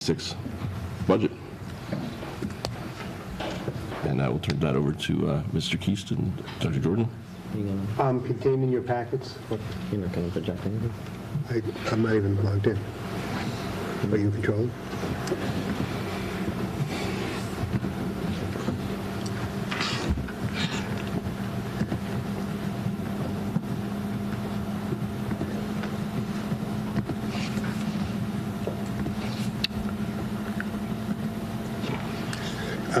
6 budget. And I will turn that over to Mr. Keaston, Dr. Jordan. Contained in your packets. You're not going to project anything? I'm not even logged in. Are you controlling?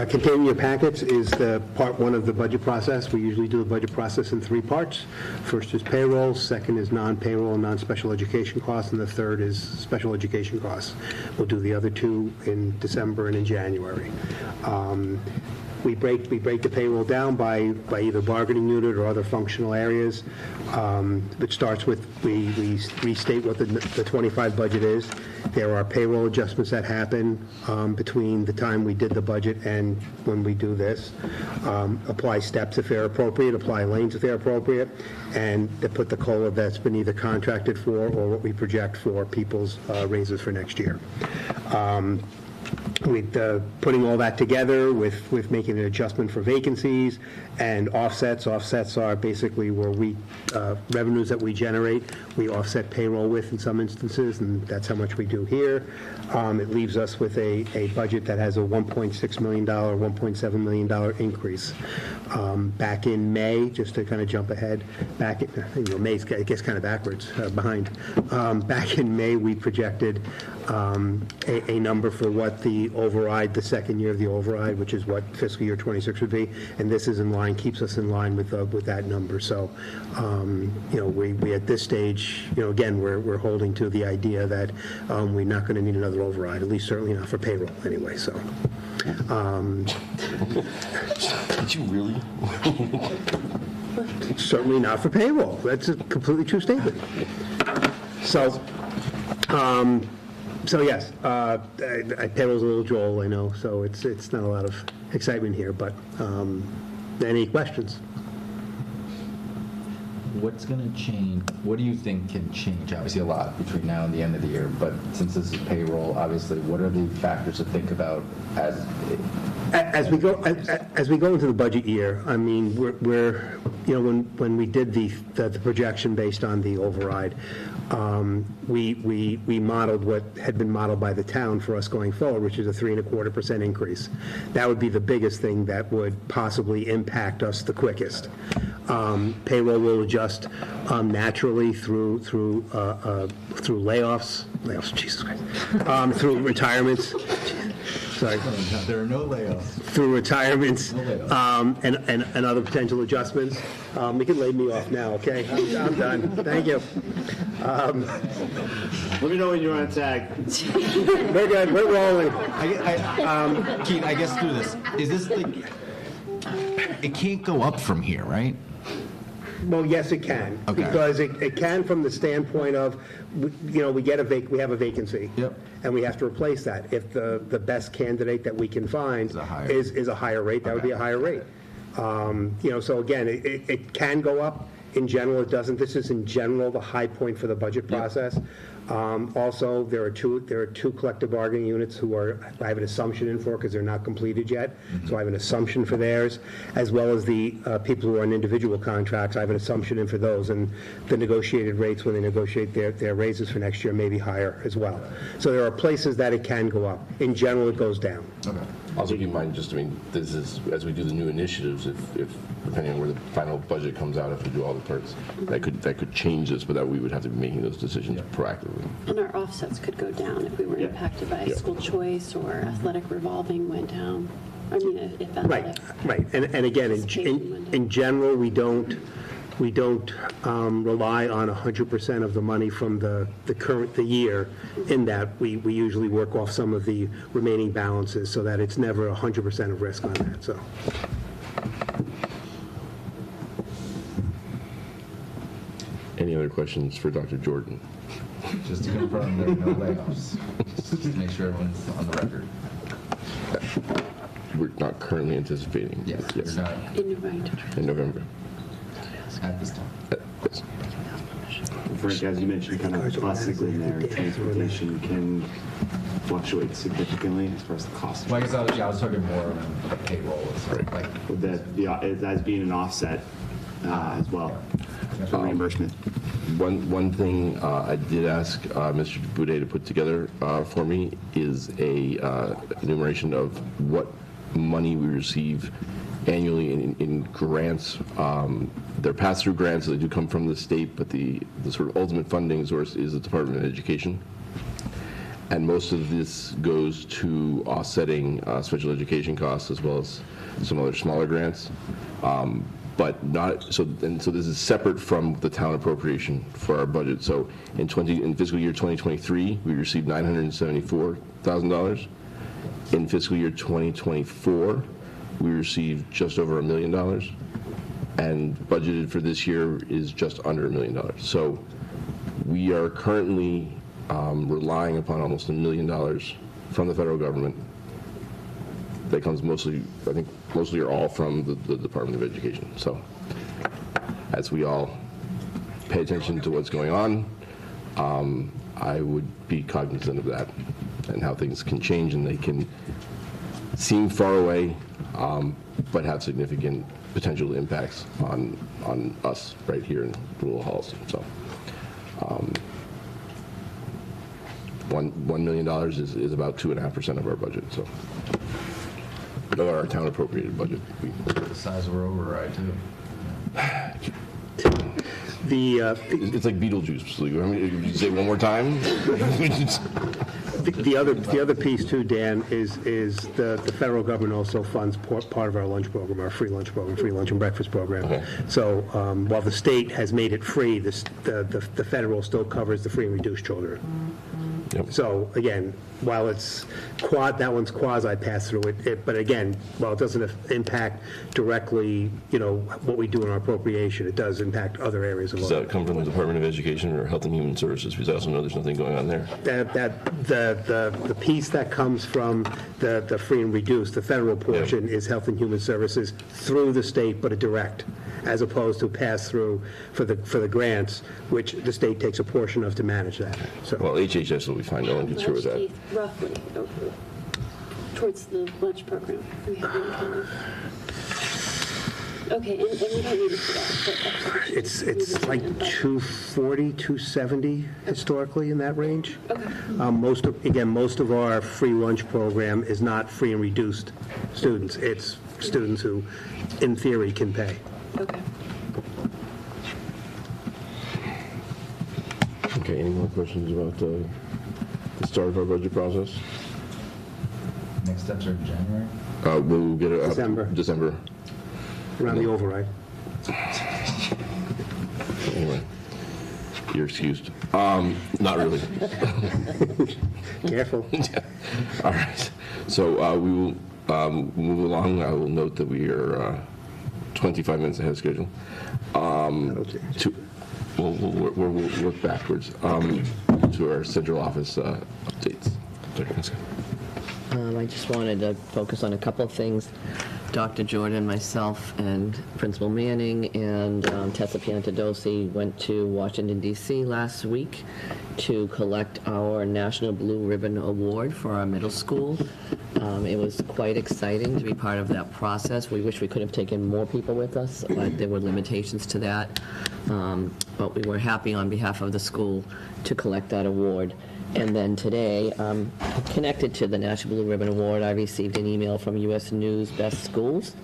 Contained in your packets is the part 1 of the budget process. We usually do the budget process in 3 parts. First is payroll, second is non-payroll, non-special education costs, and the third is special education costs. We'll do the other 2 in December and in January. We break the payroll down by either bargaining unit or other functional areas. It starts with, we restate what the 25 budget is. There are payroll adjustments that happen between the time we did the budget and when we do this. Apply steps if they're appropriate, apply lanes if they're appropriate, and to put the COLA that's been either contracted for or what we project for people's raises for next year. With putting all that together with making an adjustment for vacancies and offsets. Offsets are basically where we, revenues that we generate, we offset payroll with in some instances, and that's how much we do here. It leaves us with a budget that has a $1.6 million, $1.7 million increase. Back in May, just to kind of jump ahead, May I guess kind of backwards, behind. Back in May, we projected a number for what the override, the second year of the override, which is what fiscal year 26 would be, and this is in line, keeps us in line with that number. So, we at this stage, again, we're holding to the idea that we're not going to need another override, at least certainly not for payroll anyway. So. Did you really? Certainly not for payroll. That's a completely true statement. So yes, payroll's a little droll, I know, so it's not a lot of excitement here, but any questions? What's going to change? What do you think can change? Obviously, a lot between now and the end of the year, but since this is payroll, obviously, what are the factors to think about As we go into the budget year, I mean, we're when we did the projection based on the override, we modeled what had been modeled by the town for us going forward, which is a 3.25% increase. That would be the biggest thing that would possibly impact us the quickest. Payroll will adjust naturally through layoffs, Jesus Christ, through retirements. Sorry. There are no layoffs. Through retirements, No layoffs. and other potential adjustments. You can lay me off now, okay? I'm done. Thank you. Let me know when you're on tag. We're good. We're rolling. Keith, I guess through this, is this the, it can't go up from here, right? Well, yes, it can. Okay. Because it can from the standpoint of, we have a vacancy. Yep. And we have to replace that. If the best candidate that we can find Is a higher- is a higher rate, that would be a higher rate. So again, it can go up. In general, it doesn't. This is in general the high point for the budget process. Also, there are two collective bargaining units I have an assumption in for because they're not completed yet. So I have an assumption for theirs, as well as the people who are on individual contracts. I have an assumption in for those, and the negotiated rates when they negotiate their raises for next year may be higher as well. So there are places that it can go up. In general, it goes down. Okay. Also keep in mind, this is, as we do the new initiatives, if depending on where the final budget comes out, if we do all the parts, that could change this, but that we would have to be making those decisions proactively. And our offsets could go down if we were impacted by school choice or athletic revolving went down. I mean, if athletic. Right. And again, in general, we don't rely on 100% of the money from the year, in that we usually work off some of the remaining balances so that it's never 100% of risk on that, so. Any other questions for Dr. Jordan? Just to confirm, there are no layoffs. Just to make sure everyone's on the record. We're not currently anticipating. Yes, you're not In November. at this time. Yes. Frank, as you mentioned, kind of classically in there, transportation can fluctuate significantly as far as the cost. Well, I guess I was talking more around the payroll, so like, With as being an offset as well for reimbursement. One thing I did ask Mr. Boudet to put together for me is a enumeration of what money we receive annually in grants. They're pass-through grants, so they do come from the state, but the sort of ultimate funding source is the Department of Education. And most of this goes to offsetting special education costs as well as some other smaller grants. But not, so this is separate from the town appropriation for our budget. So in fiscal year 2023, we received $974,000. In fiscal year 2024, we received just over $1 million. And budgeted for this year is just under $1 million. So we are currently relying upon almost $1 million from the federal government. That comes mostly, I think, mostly or all from the Department of Education. So as we all pay attention to what's going on, I would be cognizant of that and how things can change, and they can seem far away, but have significant potential impacts on us right here in Little Halls. So $1 million is about 2.5% of our budget. So. Our town appropriated budget. the size of our override too. It's like Beetlejuice. I mean, you say it one more time. The other piece too, Dan, is the federal government also funds part of our lunch program, our free lunch program, free lunch and breakfast program. Okay. So while the state has made it free, the federal still covers the free and reduced children. Yep. So again, while it's that one's quasi pass through it, but again, while it doesn't impact directly, what we do in our appropriation, it does impact other areas of Does that come from the Department of Education or Health and Human Services? Because I also know there's nothing going on there. The piece that comes from the free and reduced, the federal portion is Health and Human Services through the state, but a direct, as opposed to pass through for the grants, which the state takes a portion of to manage that. So. Well, HHS will be fine. No one gets through with that. Roughly, towards the lunch program. We have any kind of... Okay, and we don't need to see that. But It's like 240, 270 historically in that range. Okay. Most of our free lunch program is not free and reduced students. It's students who, in theory, can pay. Okay. Okay, any more questions about the start of our budget process? Next steps are in January. We'll get it December. December. Around the override. Anyway, you're excused. Not really. Careful. All right. So we will move along. I will note that we are 25 minutes ahead of schedule. We'll work backwards to our central office updates. I just wanted to focus on a couple of things. Dr. Jordan, myself, and Principal Manning and Tessa Piantadosi went to Washington, D.C. last week to collect our National Blue Ribbon Award for our middle school. It was quite exciting to be part of that process. We wish we could have taken more people with us, but there were limitations to that. But we were happy on behalf of the school to collect that award. And then today, connected to the National Blue Ribbon Award, I received an email from U.S. News Best Schools,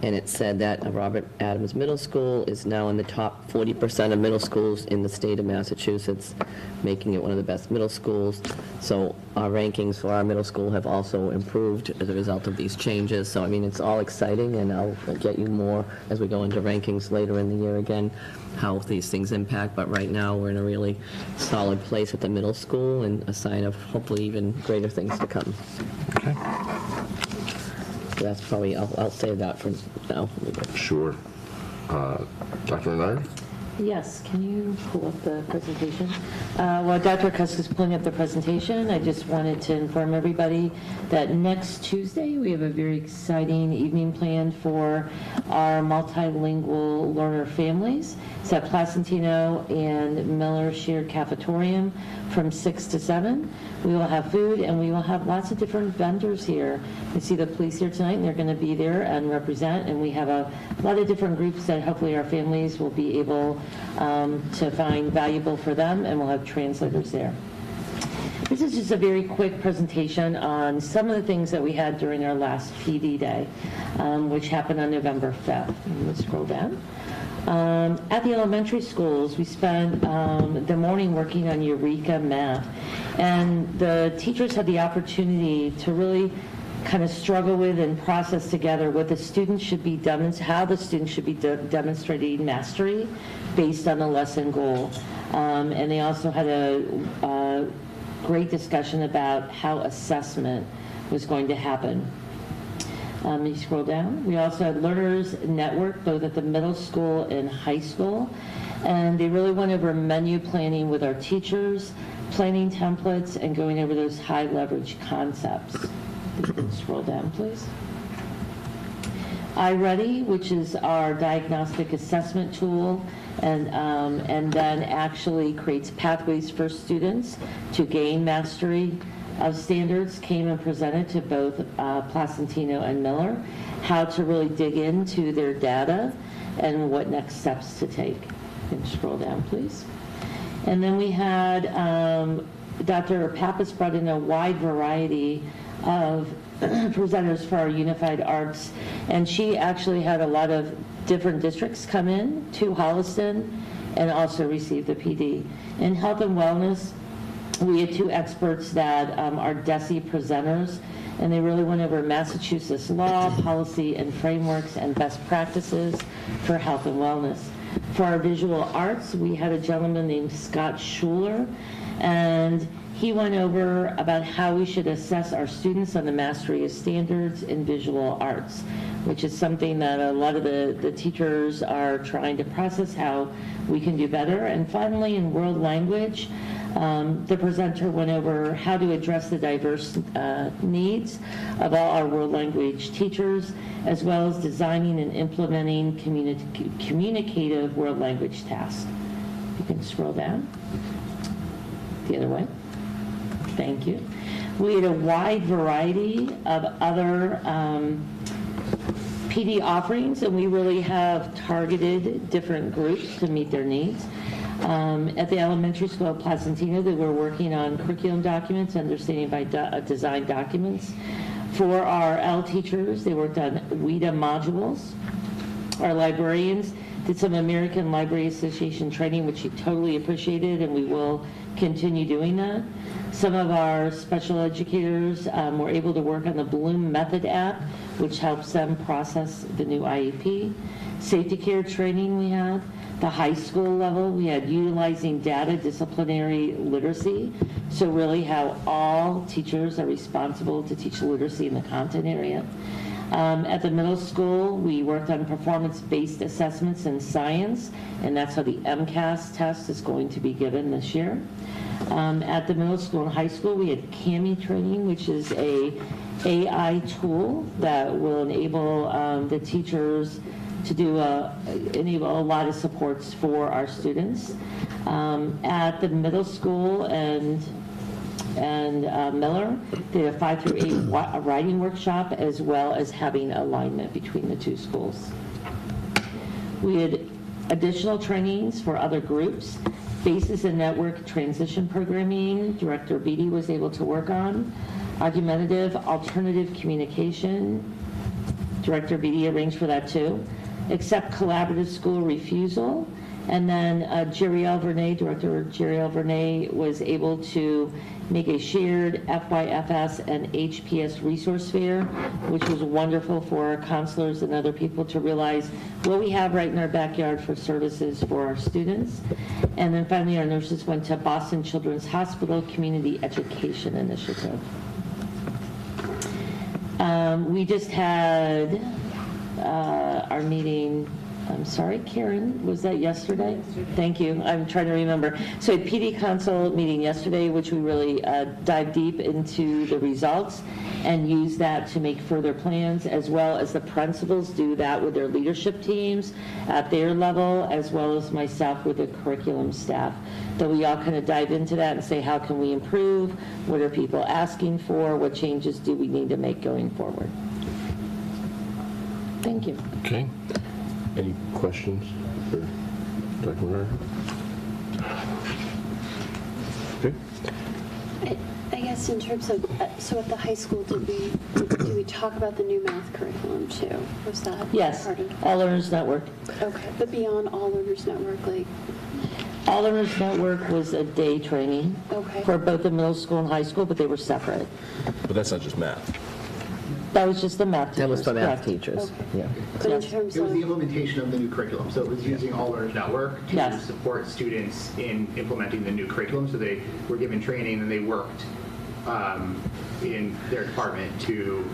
and it said that Robert Adams Middle School is now in the top 40% of middle schools in the state of Massachusetts, making it one of the best middle schools. So our rankings for our middle school have also improved as a result of these changes. So, I mean, it's all exciting, and I'll get you more as we go into rankings later in the year again, how these things impact. But right now, we're in a really solid place at the middle school, and a sign of hopefully even greater things to come. Okay. So that's probably, I'll save that for now. Sure. Dr. Renard? Yes, can you pull up the presentation? While Dr. Kusk is pulling up the presentation, I just wanted to inform everybody that next Tuesday, we have a very exciting evening planned for our multilingual learner families. It's at Placentino and Miller Shared Cafetorium from 6 to 7. We will have food, and we will have lots of different vendors here. You see the police here tonight, and they're going to be there and represent, and we have a lot of different groups that hopefully our families will be able to find valuable for them, and we'll have translators there. This is just a very quick presentation on some of the things that we had during our last PD Day, which happened on November 5th. Let's scroll down. At the elementary schools, we spent the morning working on Eureka Math, and the teachers had the opportunity to really kind of struggle with and process together what the students should be how the students should be demonstrating mastery based on the lesson goal. And they also had a great discussion about how assessment was going to happen. You scroll down. We also had Learners Network, both at the middle school and high school. And they really went over menu planning with our teachers, planning templates, and going over those high leverage concepts. You can scroll down, please. iReady, which is our diagnostic assessment tool, and then actually creates pathways for students to gain mastery of standards, came and presented to both Placentino and Miller how to really dig into their data and what next steps to take. You can scroll down, please. And then we had Dr. Pappas brought in a wide variety of presenters for our Unified Arts, and she actually had a lot of different districts come in to Holliston and also receive the PD. In health and wellness, we had two experts that are DESE presenters, and they really went over Massachusetts law, policy, and frameworks and best practices for health and wellness. For our visual arts, we had a gentleman named Scott Schuler, and he went over about how we should assess our students on the mastery of standards in visual arts, which is something that a lot of the teachers are trying to process how we can do better. And finally, in world language, the presenter went over how to address the diverse needs of all our world language teachers, as well as designing and implementing communicative world language tasks. You can scroll down. The other way. Thank you. We had a wide variety of other PD offerings, and we really have targeted different groups to meet their needs. At the elementary school at Placentino, they were working on curriculum documents, understanding by design documents. For our L teachers, they worked on WIDA modules. Our librarians did some American Library Association training, which she totally appreciated, and we will continue doing that. Some of our special educators were able to work on the Bloom Method app, which helps them process the new IEP. Safety care training we had. The high school level, we had utilizing data disciplinary literacy. So really how all teachers are responsible to teach literacy in the content area. At the middle school, we worked on performance-based assessments in science, and that's how the MCAS test is going to be given this year. At the middle school and high school, we had CAMI training, which is a AI tool that will enable the teachers to enable a lot of supports for our students. At the middle school and Miller, they had a 5 through 8 writing workshop, as well as having alignment between the two schools. We had additional trainings for other groups. Basis and network transition programming, Director Beatty was able to work on. Argumentative alternative communication, Director Beatty arranged for that too. Accept collaborative school refusal. And then Jeriel Vernay, Director Jeriel Vernay, was able to make a shared FYFS and HPS resource fair, which was wonderful for our counselors and other people to realize what we have right in our backyard for services for our students. And then finally, our nurses went to Boston Children's Hospital Community Education Initiative. We just had our meeting I'm sorry, Karen, was that yesterday? Thank you, I'm trying to remember. So at PD Council meeting yesterday, which we really dived deep into the results and use that to make further plans, as well as the principals do that with their leadership teams at their level, as well as myself with the curriculum staff. That we all kind of dive into that and say, how can we improve? What are people asking for? What changes do we need to make going forward? Thank you. Okay. Any questions for Dr. Bernard? Okay. I guess in terms of, so at the high school, do we talk about the new math curriculum too? Was that Yes, part of? All Learners Network. Okay, but beyond All Learners Network, like, All Learners Network was a day training Okay. for both the middle school and high school, but they were separate. But that's not just math. That was just the math teachers. That was for math correct. teachers, Okay. yeah. but in Yes. terms It was of, the implementation of the new curriculum, so it was using All Learners Network to Yes. support students in implementing the new curriculum. So they were given training and they worked in their department to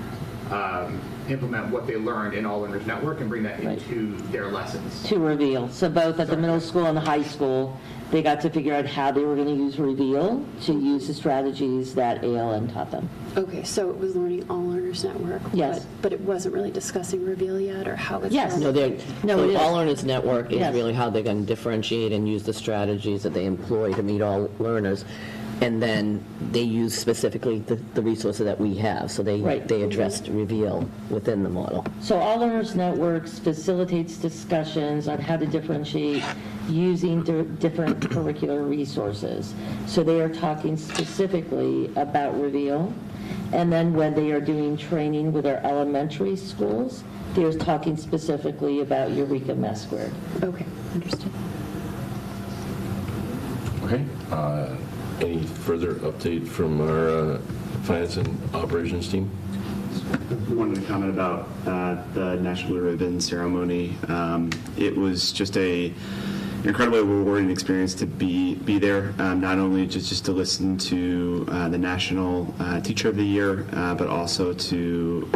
implement what they learned in All Learners Network and bring that Right. into their lessons. To Reveal. So both at the middle school and the high school, they got to figure out how they were going to use Reveal to use the strategies that ALN taught them. okay, so it was learning All Learners Network. Yes. But it wasn't really discussing Reveal yet, or how it's. Yes. No, they're, No, it is. All Learners Network is Yes. really how they're going to differentiate and use the strategies that they employ to meet all learners. And then they use specifically the resources that we have. So Right. they addressed Reveal within the model. So All Learners Networks facilitates discussions on how to differentiate using different curricular resources. So they are talking specifically about Reveal. And then when they are doing training with our elementary schools, they're talking specifically about Eureka Math Squared. Okay, understood. Okay. Any further update from our finance and operations team? Wanted to comment about the National Blue Ribbon ceremony. It was just a incredibly rewarding experience to be there, not only just to listen to the National Teacher of the Year, but also to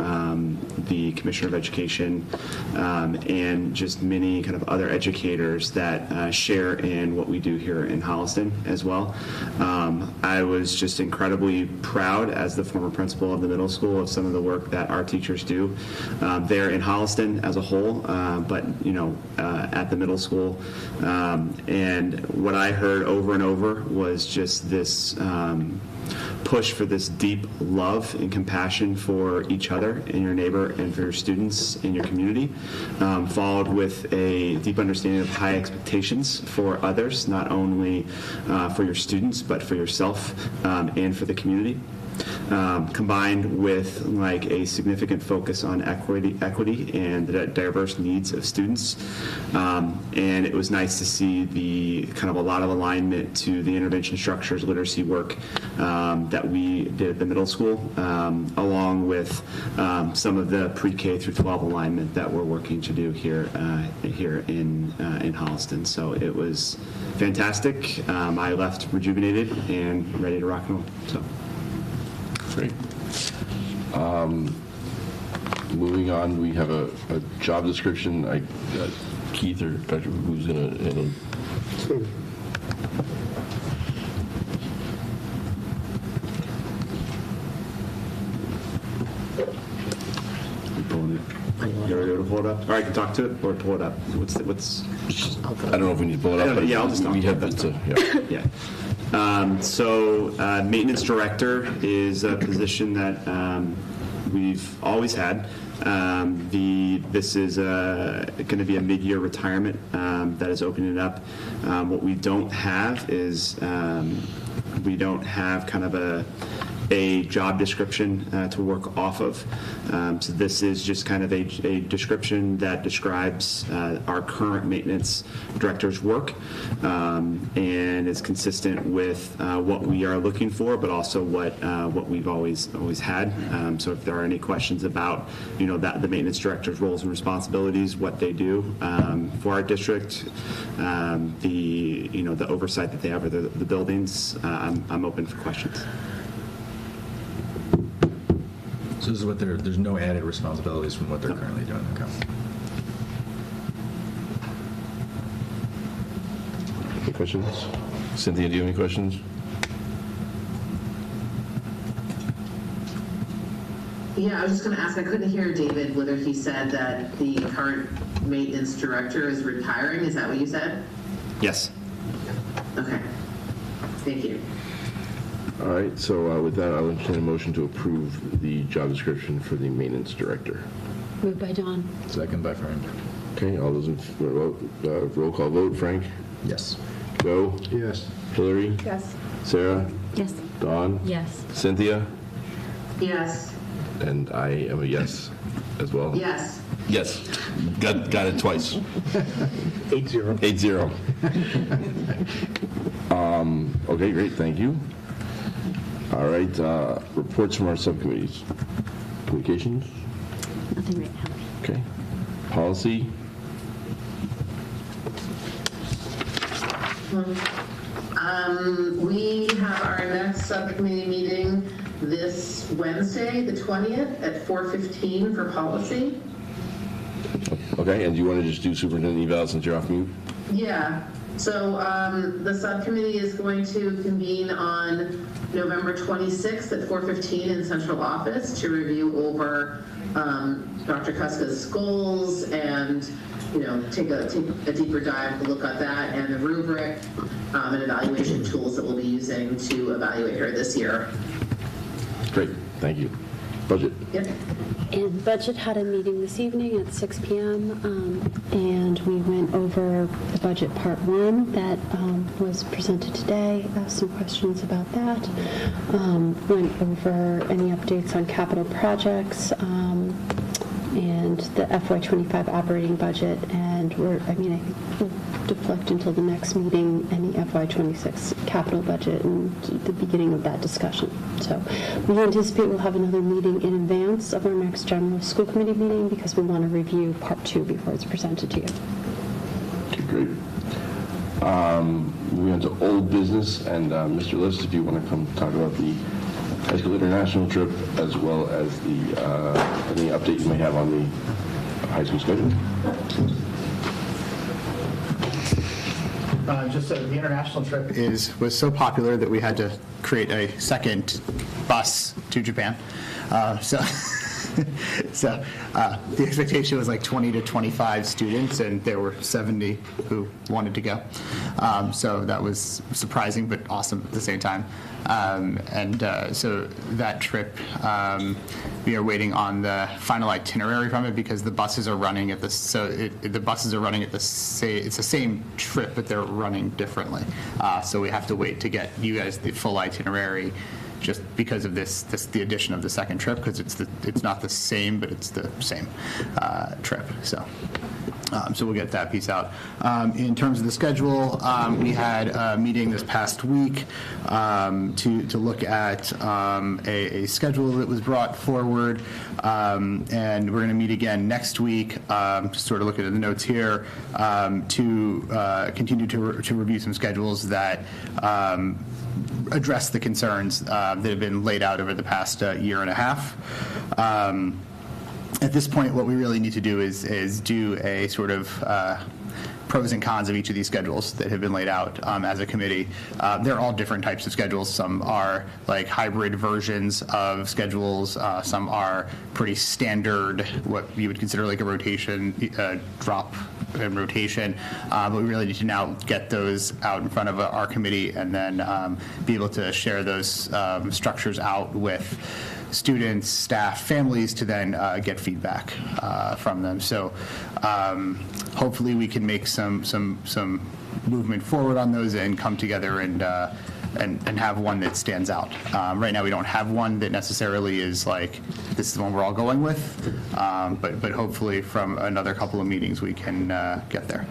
the Commissioner of Education and just many kind of other educators that share in what we do here in Holliston as well. I was just incredibly proud as the former principal of the middle school of some of the work that our teachers do there in Holliston as a whole, but at the middle school. And what I heard over and over was just this push for this deep love and compassion for each other and your neighbor and for your students in your community, followed with a deep understanding of high expectations for others, not only for your students, but for yourself and for the community. Combined with like a significant focus on equity and the diverse needs of students. And it was nice to see the kind of a lot of alignment to the intervention structures, literacy work that we did at the middle school, along with some of the pre-K through 12 alignment that we're working to do here in Holliston. So it was fantastic. I left rejuvenated and ready to rock and roll. So. Great. Moving on, we have a job description. Keith or Dr. who's going to handle? You ready to pull it up? Or I can talk to it or pull it up. What's? I don't know if we need to pull it up, but Yeah, I'll just talk we to have it. it. Yeah. Yeah. So maintenance director is a position that we've always had. This is going to be a mid-year retirement that is opening up. What we don't have is we don't have kind of a job description to work off of. So this is just kind of a description that describes our current maintenance director's work and is consistent with what we are looking for, but also what we've always had. So if there are any questions about the maintenance director's roles and responsibilities, what they do for our district, the oversight that they have of the buildings, I'm open for questions. So this is what there's no added responsibilities from what they're currently doing. Okay. Questions? Cynthia, do you have any questions? Yeah, I was just going to ask, I couldn't hear David, whether he said that the current maintenance director is retiring. Is that what you said? Yes. Okay. Thank you. All right, so with that, I'll entertain a motion to approve the job description for the maintenance director. Moved by Dawn. Second by Frank. Okay, all those in vote, roll call vote. Frank? Yes. Joe? Yes. Hillary? Yes. Sarah? Yes. Dawn? Yes. Cynthia? Yes. And I am a yes as well. Yes. Yes. Got it twice. 8-0. 8-0. Okay, great, thank you. All right, reports from our subcommittees. Communications? Nothing right now. Okay. Policy? We have our next subcommittee meeting this Wednesday, the 20th, at 4:15 for policy. Okay, and do you want to just do superintendent eval since you're off mute? Yeah, so the subcommittee is going to convene on November 26th at 4:15 in central office to review over Dr. Kuska's goals and, take a deeper dive to look at that and the rubric and evaluation tools that we'll be using to evaluate her this year. Great, thank you. Budget? Yep. And Budget had a meeting this evening at 6 p.m. And we went over the budget part 1 that was presented today, asked some questions about that, went over any updates on capital projects, and the FY25 operating budget, and I think we'll deflect until the next meeting any FY26 capital budget and the beginning of that discussion. So we anticipate we'll have another meeting in advance of our next general school committee meeting because we want to review part 2 before it's presented to you. Okay, great. Moving on to old business, and Mr. List, if you want to come talk about the high school international trip as well as the any update you may have on the high school schedule. Just so the international trip was so popular that we had to create a second bus to Japan. So the expectation was like 20 to 25 students, and there were 70 who wanted to go. So that was surprising but awesome at the same time. So that trip, we are waiting on the final itinerary from it because the buses are running at it's the same trip, but they're running differently. So we have to wait to get you guys the full itinerary, just because of the addition of the second trip, because it's not the same, but it's the same trip. So we'll get that piece out. In terms of the schedule, we had a meeting this past week to look at a schedule that was brought forward, and we're going to meet again next week, just sort of looking at the notes here, to continue to review some schedules that address the concerns that have been laid out over the past year and a half. At this point, what we really need to do is do a sort of pros and cons of each of these schedules that have been laid out as a committee. They're all different types of schedules. Some are like hybrid versions of schedules. Some are pretty standard, what you would consider like a rotation, drop and rotation. But we really need to now get those out in front of our committee and then be able to share those structures out with students, staff, families to then get feedback from them. So hopefully we can make some movement forward on those and come together and have one that stands out. Right now we don't have one that necessarily is like, this is the one we're all going with, but hopefully from another couple of meetings we can get there.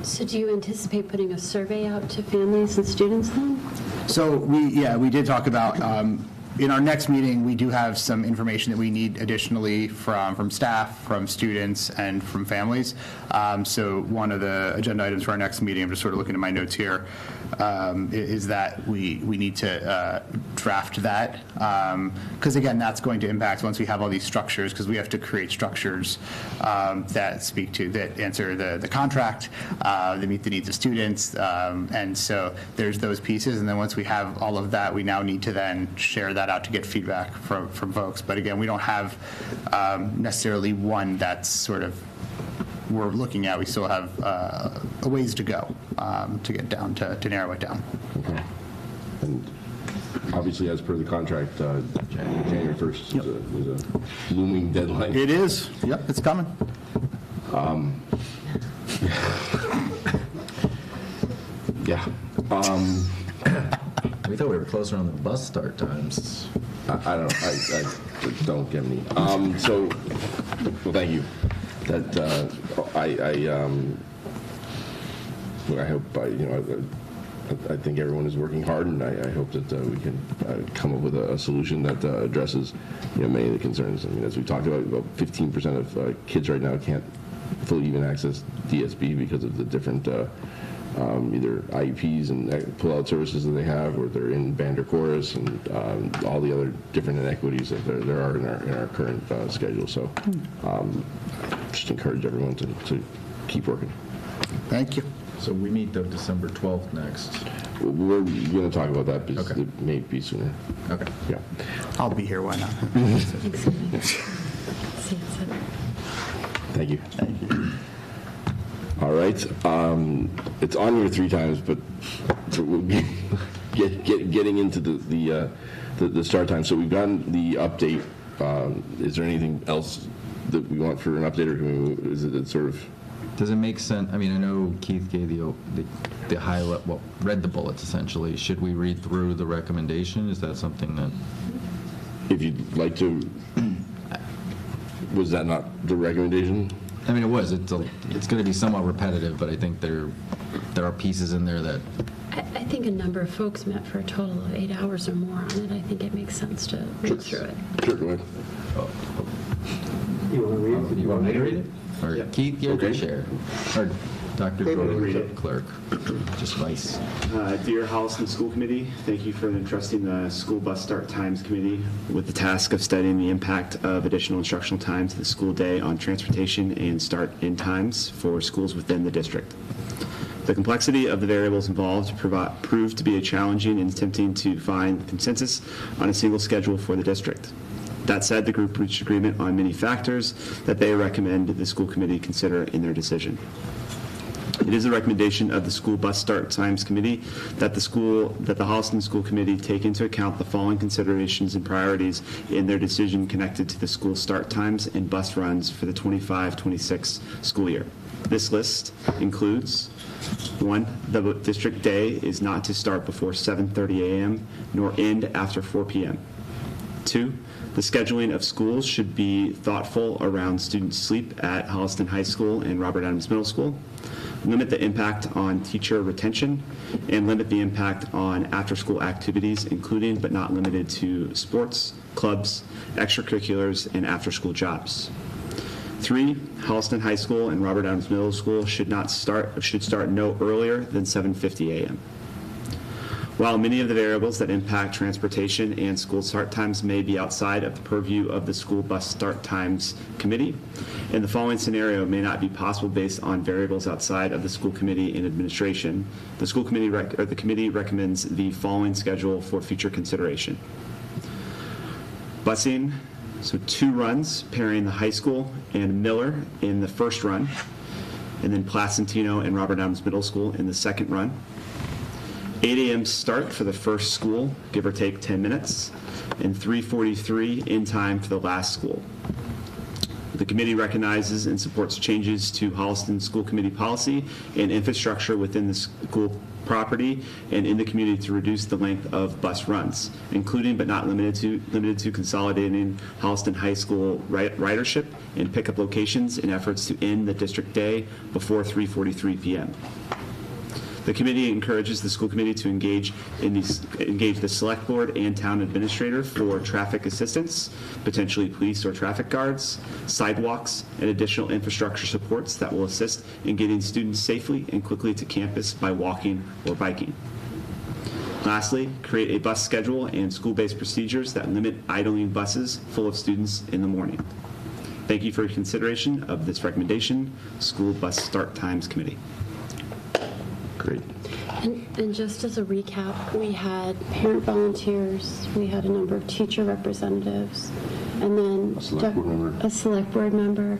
So do you anticipate putting a survey out to families and students then? So we did talk about, in our next meeting, we do have some information that we need additionally from staff, from students, and from families. So one of the agenda items for our next meeting, I'm just sort of looking at my notes here, is that we need to draft that, because again, that's going to impact once we have all these structures, because we have to create structures that answer the contract, that meet the needs of students, and so there's those pieces, and then once we have all of that, we now need to then share that out to get feedback from folks. But again, we don't have necessarily one that's sort of we're looking at. We still have a ways to go to get down to narrow it down. Okay. And obviously, as per the contract, January 1st is a looming deadline. It is. Yep, it's coming. Yeah. We thought we were closer on the bus start times. I don't know. I don't get me. So, well, thank you. That I hope I think everyone is working hard, and I hope that we can come up with a solution that addresses many of the concerns. I mean, as we talked about 15% of kids right now can't fully even access DSB because of the different either IEPs and pull-out services that they have, or they're in band or chorus, and all the other different inequities that there are in our current schedule. So just encourage everyone to keep working. Thank you. So we meet though December 12th next. We're going to talk about that because Okay. it may be sooner. Okay. Yeah. I'll be here. Why not? Thank you. Thank you. All right. It's on here 3 times, but we'll getting into the start time. So we've gotten the update. Is there anything else that we want for an update, or can we, is it sort of? Does it make sense? I mean, I know Keith gave the highlight, well, read the bullets essentially. Should we read through the recommendation? Is that something that? If you'd like to, was that not the recommendation? I mean, it was. It's going to be somewhat repetitive, but I think there are pieces in there that. I think a number of folks met for a total of 8 hours or more on it. I think it makes sense to read through it. Sure, go ahead. You want to read it? You want me to read it? Or Keith, you're the Okay. chair. Or Dr. Jordan, clerk. Just vice. Dear Holliston School Committee, thank you for entrusting the School Bus Start Times Committee with the task of studying the impact of additional instructional time to the school day on transportation and start-in times for schools within the district. The complexity of the variables involved proved to be challenging in attempting to find consensus on a single schedule for the district. That said, the group reached agreement on many factors that they recommend the school committee consider in their decision. It is the recommendation of the School Bus Start Times Committee that the Holliston School Committee take into account the following considerations and priorities in their decision connected to the school start times and bus runs for the 25-26 school year. This list includes: 1, the district day is not to start before 7:30 a.m. nor end after 4 p.m. 2, the scheduling of schools should be thoughtful around student sleep at Holliston High School and Robert Adams Middle School. Limit the impact on teacher retention, and limit the impact on after-school activities, including but not limited to sports, clubs, extracurriculars, and after-school jobs. 3, Holliston High School and Robert Adams Middle School should start no earlier than 7:50 a.m. While many of the variables that impact transportation and school start times may be outside of the purview of the School Bus Start Times Committee, and the following scenario may not be possible based on variables outside of the school committee and administration, the school committee the committee recommends the following schedule for future consideration. Busing, so 2 runs pairing the high school and Miller in the first run, and then Placentino and Robert Adams Middle School in the second run. 8 a.m. start for the first school, give or take 10 minutes, and 3:43 in time for the last school. The committee recognizes and supports changes to Holliston School Committee policy and infrastructure within the school property and in the community to reduce the length of bus runs, including but not limited to consolidating Holliston High School ridership and pickup locations in efforts to end the district day before 3:43 p.m. The committee encourages the school committee to engage the select board and town administrator for traffic assistance, potentially police or traffic guards, sidewalks, and additional infrastructure supports that will assist in getting students safely and quickly to campus by walking or biking. Lastly, create a bus schedule and school-based procedures that limit idling buses full of students in the morning. Thank you for your consideration of this recommendation, School Bus Start Times Committee. Great. And just as a recap, we had parent volunteers, we had a number of teacher representatives, and then A select board member. a select board member.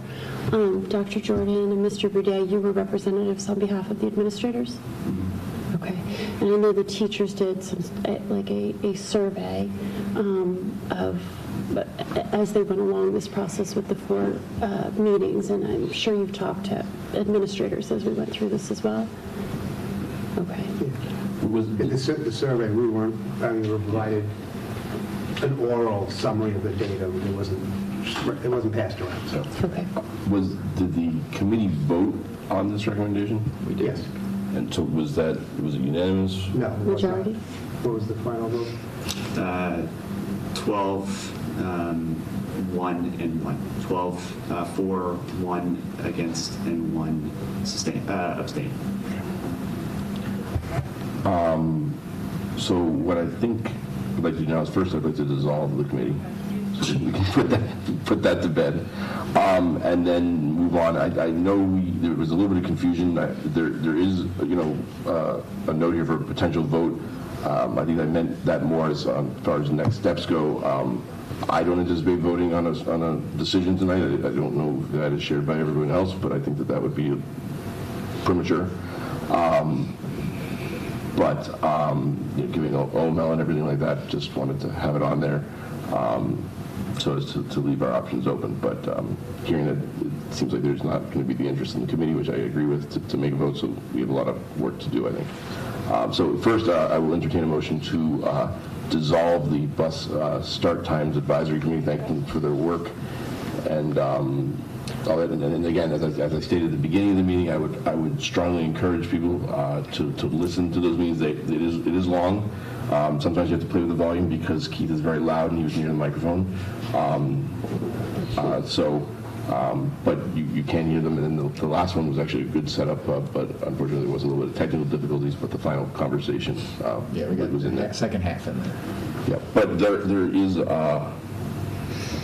Dr. Jordan and Mr. Boudet, you were representatives on behalf of the administrators? Okay. And I know the teachers did some, like a survey of, as they went along this process with the 4 meetings, and I'm sure you've talked to administrators as we went through this as well? Okay. The survey, we weren't, I mean, we were provided an oral summary of the data. It wasn't passed around, so. Okay. Did the committee vote on this recommendation? We did. Yes. And so was it unanimous? No. it was not. Majority? What was the final vote? 12, 1 and 1. 12 for, 1 against, and 1 abstain. So what I think I'd like to do now is first I'd like to dissolve the committee, so that we can put that to bed, and then move on. I know there was a little bit of confusion. There is, a note here for a potential vote. I think I meant that more as far as next steps go. I don't anticipate voting on a decision tonight. I don't know if that is shared by everyone else, but I think that would be premature. But giving OML and everything like that, just wanted to have it on there so as to leave our options open. But hearing that it seems like there's not going to be the interest in the committee, which I agree with, to make a vote, so we have a lot of work to do, I think. So first, I will entertain a motion to dissolve the Bus Start Times Advisory Committee. Thank them for their work. And all that. And again, as I stated at the beginning of the meeting, I would strongly encourage people to listen to those meetings. It is long. Sometimes you have to play with the volume because Keith is very loud and he was near the microphone. But you can hear them. And then the last one was actually a good setup, but unfortunately there was a little bit of technical difficulties. But the final conversation We got was in there. second half in there. Yeah, but there is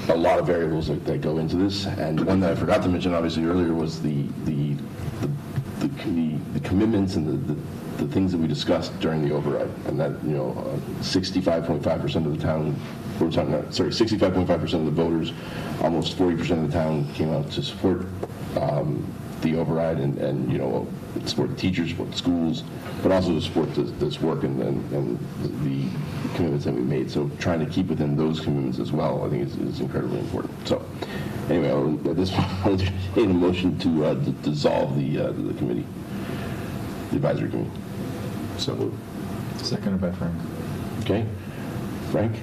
a lot of variables that go into this, and one that I forgot to mention obviously earlier was the commitments and the things that we discussed during the override, and that 65.5% of the town, 65.5% of the voters, almost 40% of the town came out to support the override and support the teachers, support the schools, but also to support this work and the commitments that we made. So trying to keep within those commitments as well, I think is incredibly important. So anyway, at this point, I'll entertain a motion to dissolve the committee, the advisory committee. So moved. Seconded by Frank. Okay. Frank?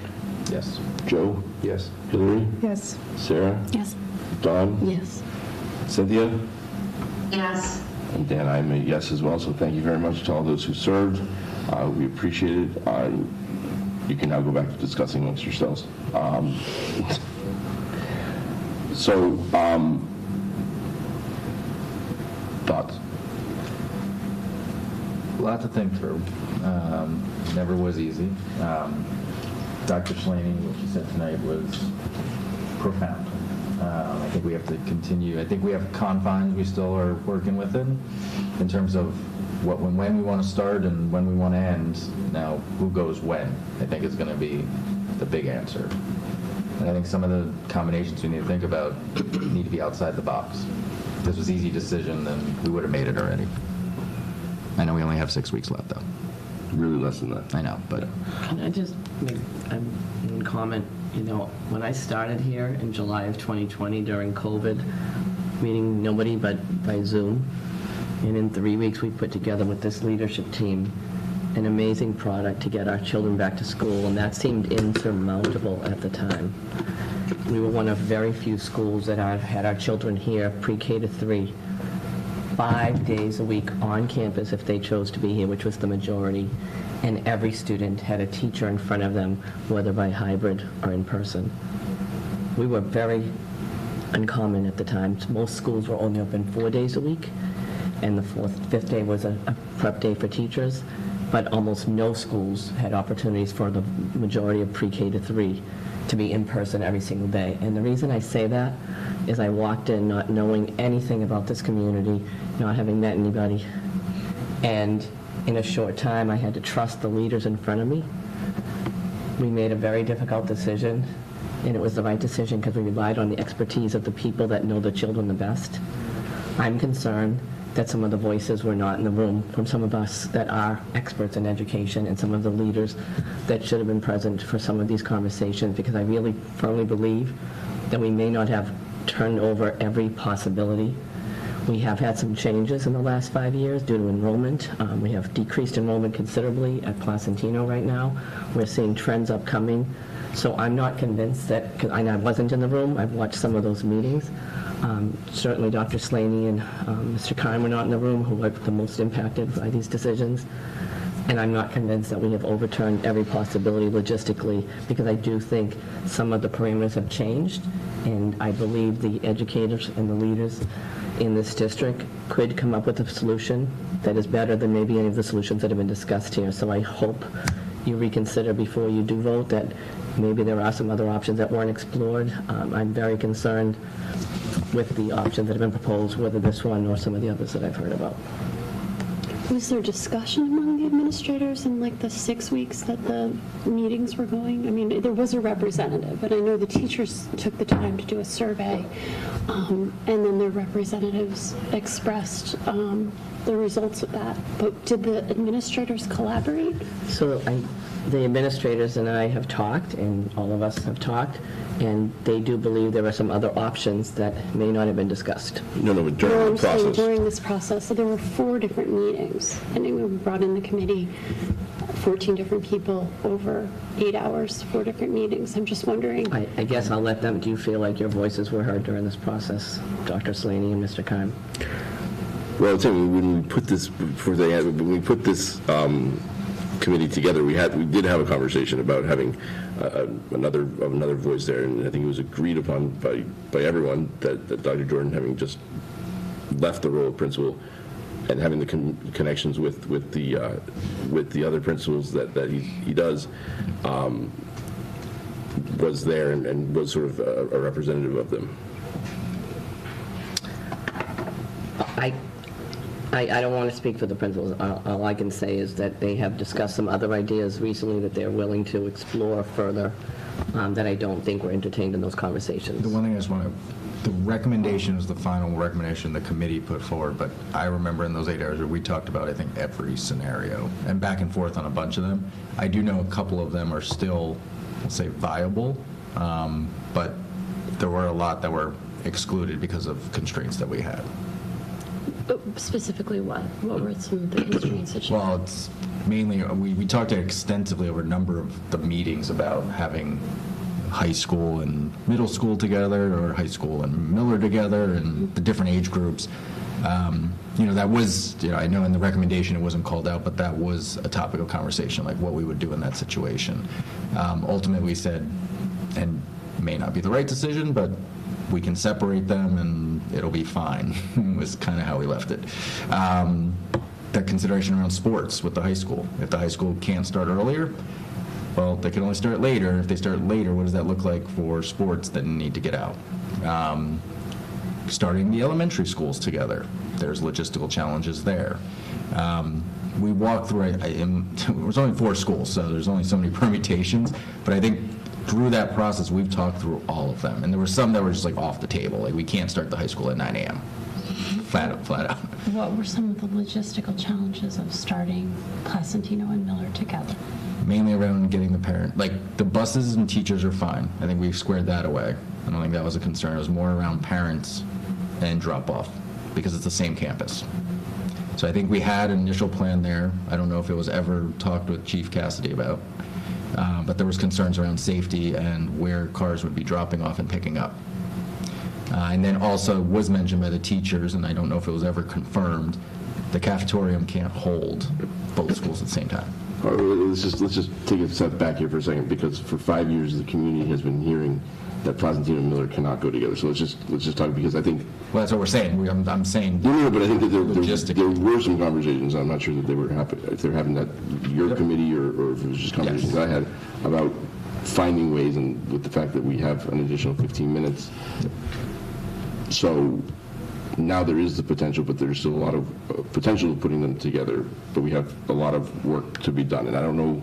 Yes. Joe? Yes. Hillary? Yes. Sarah? Yes. Don? Yes. Cynthia? Yes. And Dan, I'm a yes as well, so thank you very much to all those who served. We appreciate it. You can now go back to discussing amongst yourselves. Thoughts? A lot to think through. Never was easy. Dr. Slaney, what she said tonight was profound. I think we have to continue. I think we have confines we still are working within in terms of when we want to start and when we want to end. Now, who goes when, I think is going to be the big answer. And I think some of the combinations we need to think about need to be outside the box. If this was an easy decision, then we would have made it already. I know we only have 6 weeks left, though. Really less than that. I know, but Can I just make one comment? When I started here in July of 2020 during COVID, meeting nobody but by Zoom, and in 3 weeks we put together with this leadership team an amazing product to get our children back to school, and that seemed insurmountable at the time. We were one of very few schools that had our children here, pre-K to 3, 5 days a week on campus if they chose to be here, which was the majority, and every student had a teacher in front of them, whether by hybrid or in person. We were very uncommon at the time. Most schools were only open 4 days a week, and the fifth day was a prep day for teachers. but almost no schools had opportunities for the majority of pre-K to 3 to be in person every single day. And the reason I say that is I walked in not knowing anything about this community, not having met anybody, and in a short time I had to trust the leaders in front of me. We made a very difficult decision, and it was the right decision because we relied on the expertise of the people that know the children the best. I'm concerned that some of the voices were not in the room from some of us that are experts in education and some of the leaders that should have been present for some of these conversations, because I really firmly believe that we may not have turned over every possibility. We have had some changes in the last 5 years due to enrollment. We have decreased enrollment considerably at Placentino right now. We're seeing trends upcoming. So I'm not convinced that, because I wasn't in the room, I've watched some of those meetings. Certainly Dr. Slaney and Mr. Kime were not in the room, who were the most impacted by these decisions. And I'm not convinced that we have overturned every possibility logistically, because I do think some of the parameters have changed, and I believe the educators and the leaders in this district could come up with a solution that is better than maybe any of the solutions that have been discussed here. So I hope you reconsider before you do vote that maybe there are some other options that weren't explored. I'm very concerned with the options that have been proposed, whether this one or some of the others that I've heard about. Was there discussion among the administrators in like the 6 weeks that the meetings were going? I mean, there was a representative, but I know the teachers took the time to do a survey, and then their representatives expressed the results of that. But did the administrators collaborate? So the administrators and I have talked, and all of us have talked, and they do believe there are some other options that may not have been discussed. No, but during the process. During this process, so there were 4 different meetings, and we brought in the committee 14 different people over 8 hours, 4 different meetings. I'm just wondering. I guess I'll let them. Do you feel like your voices were heard during this process, Dr. Slaney and Mr. Kime? Well, I'll tell you, when we put this committee together, we did have a conversation about having another voice there, and I think it was agreed upon by everyone that Dr. Jordan, having just left the role of principal and having the connections with the other principals that he does, was there and was sort of a representative of them. I don't want to speak for the principals. All I can say is that they have discussed some other ideas recently that they're willing to explore further, that I don't think were entertained in those conversations. The one thing I just want to, the recommendation is the final recommendation the committee put forward, but I remember in those 8 hours we talked about, I think, every scenario and back and forth on a bunch of them. I do know a couple of them are still, let's say, viable, but there were a lot that were excluded because of constraints that we had. Specifically what? What were some of the constraints that you had? Well, it's mainly, we talked extensively over a number of the meetings about having high school and middle school together, or high school and Miller together, and the different age groups. That was, I know in the recommendation it wasn't called out, but that was a topic of conversation, like what we would do in that situation. Ultimately, we said, and may not be the right decision, but we can separate them and it'll be fine, was kind of how we left it. That consideration around sports with the high school. If the high school can't start earlier, well, they can only start later. If they start later, what does that look like for sports that need to get out? Starting the elementary schools together, there's logistical challenges there. We walked through, there was only 4 schools, so there's only so many permutations, but I think through that process, we've talked through all of them. And there were some that were just like off the table. Like, we can't start the high school at 9 a.m. Flat out. What were some of the logistical challenges of starting Placentino and Miller together? Mainly around getting the parent, like the buses and teachers are fine. I think we've squared that away. I don't think that was a concern. It was more around parents and drop off, because it's the same campus. So I think we had an initial plan there. I don't know if it was ever talked with Chief Cassidy about. But there was concerns around safety and where cars would be dropping off and picking up. And then also was mentioned by the teachers, and I don't know if it was ever confirmed, the cafetorium can't hold both schools at the same time. Let's just take a step back here for a second, because for 5 years the community has been hearing that Placentino and Miller cannot go together. So let's just talk, because I think, Well, that's what we're saying. I'm saying. no, but I think that Logistic. there were some conversations. I'm not sure that they were happy, if they're having that, your committee, or if it was just conversations I had about finding ways, and with the fact that we have an additional 15 minutes. So now there is the potential, but there's still a lot of potential of putting them together, but we have a lot of work to be done. And I don't know,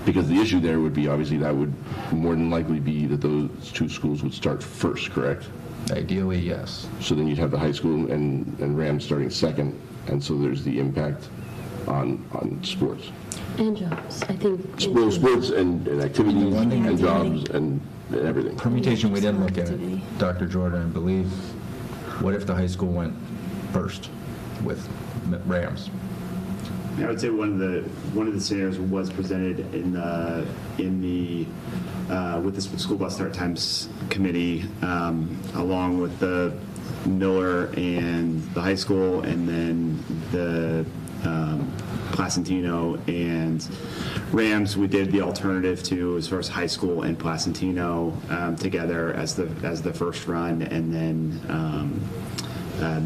because the issue there would be, obviously, that would more than likely be that those two schools would start first, correct? Ideally, yes. So then you'd have the high school and Rams starting second, and so there's the impact on sports. And jobs, I think. Well, sports and activities one thing- and jobs and everything. Permutation we didn't look at, Activity. Dr. Jordan, I believe. What if the high school went first with Rams? I would say one of the scenarios was presented with the school bus start times committee, along with the Miller and the high school, and then the Placentino and Rams. We did the alternative to, as far as high school and Placentino together as the first run, and then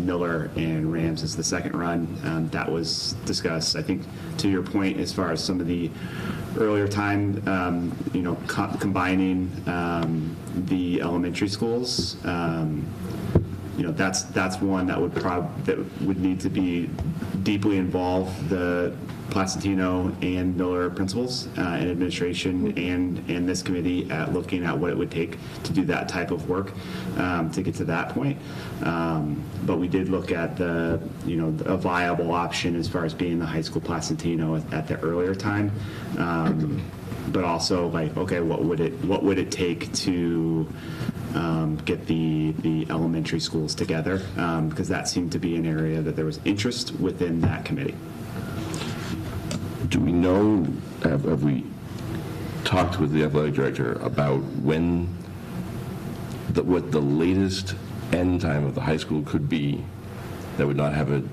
Miller and Rams as the second run. That was discussed. I think, to your point, as far as some of the earlier time, combining the elementary schools. That's one that would need to be deeply involve the Placentino and Miller principals and administration and this committee at looking at what it would take to do that type of work to get to that point. But we did look at a viable option as far as being the high school Placentino at the earlier time. But also, what would it take to get the elementary schools together, because that seemed to be an area that there was interest within that committee. Do we know, have we talked with the athletic director about what the latest end time of the high school could be that would not have a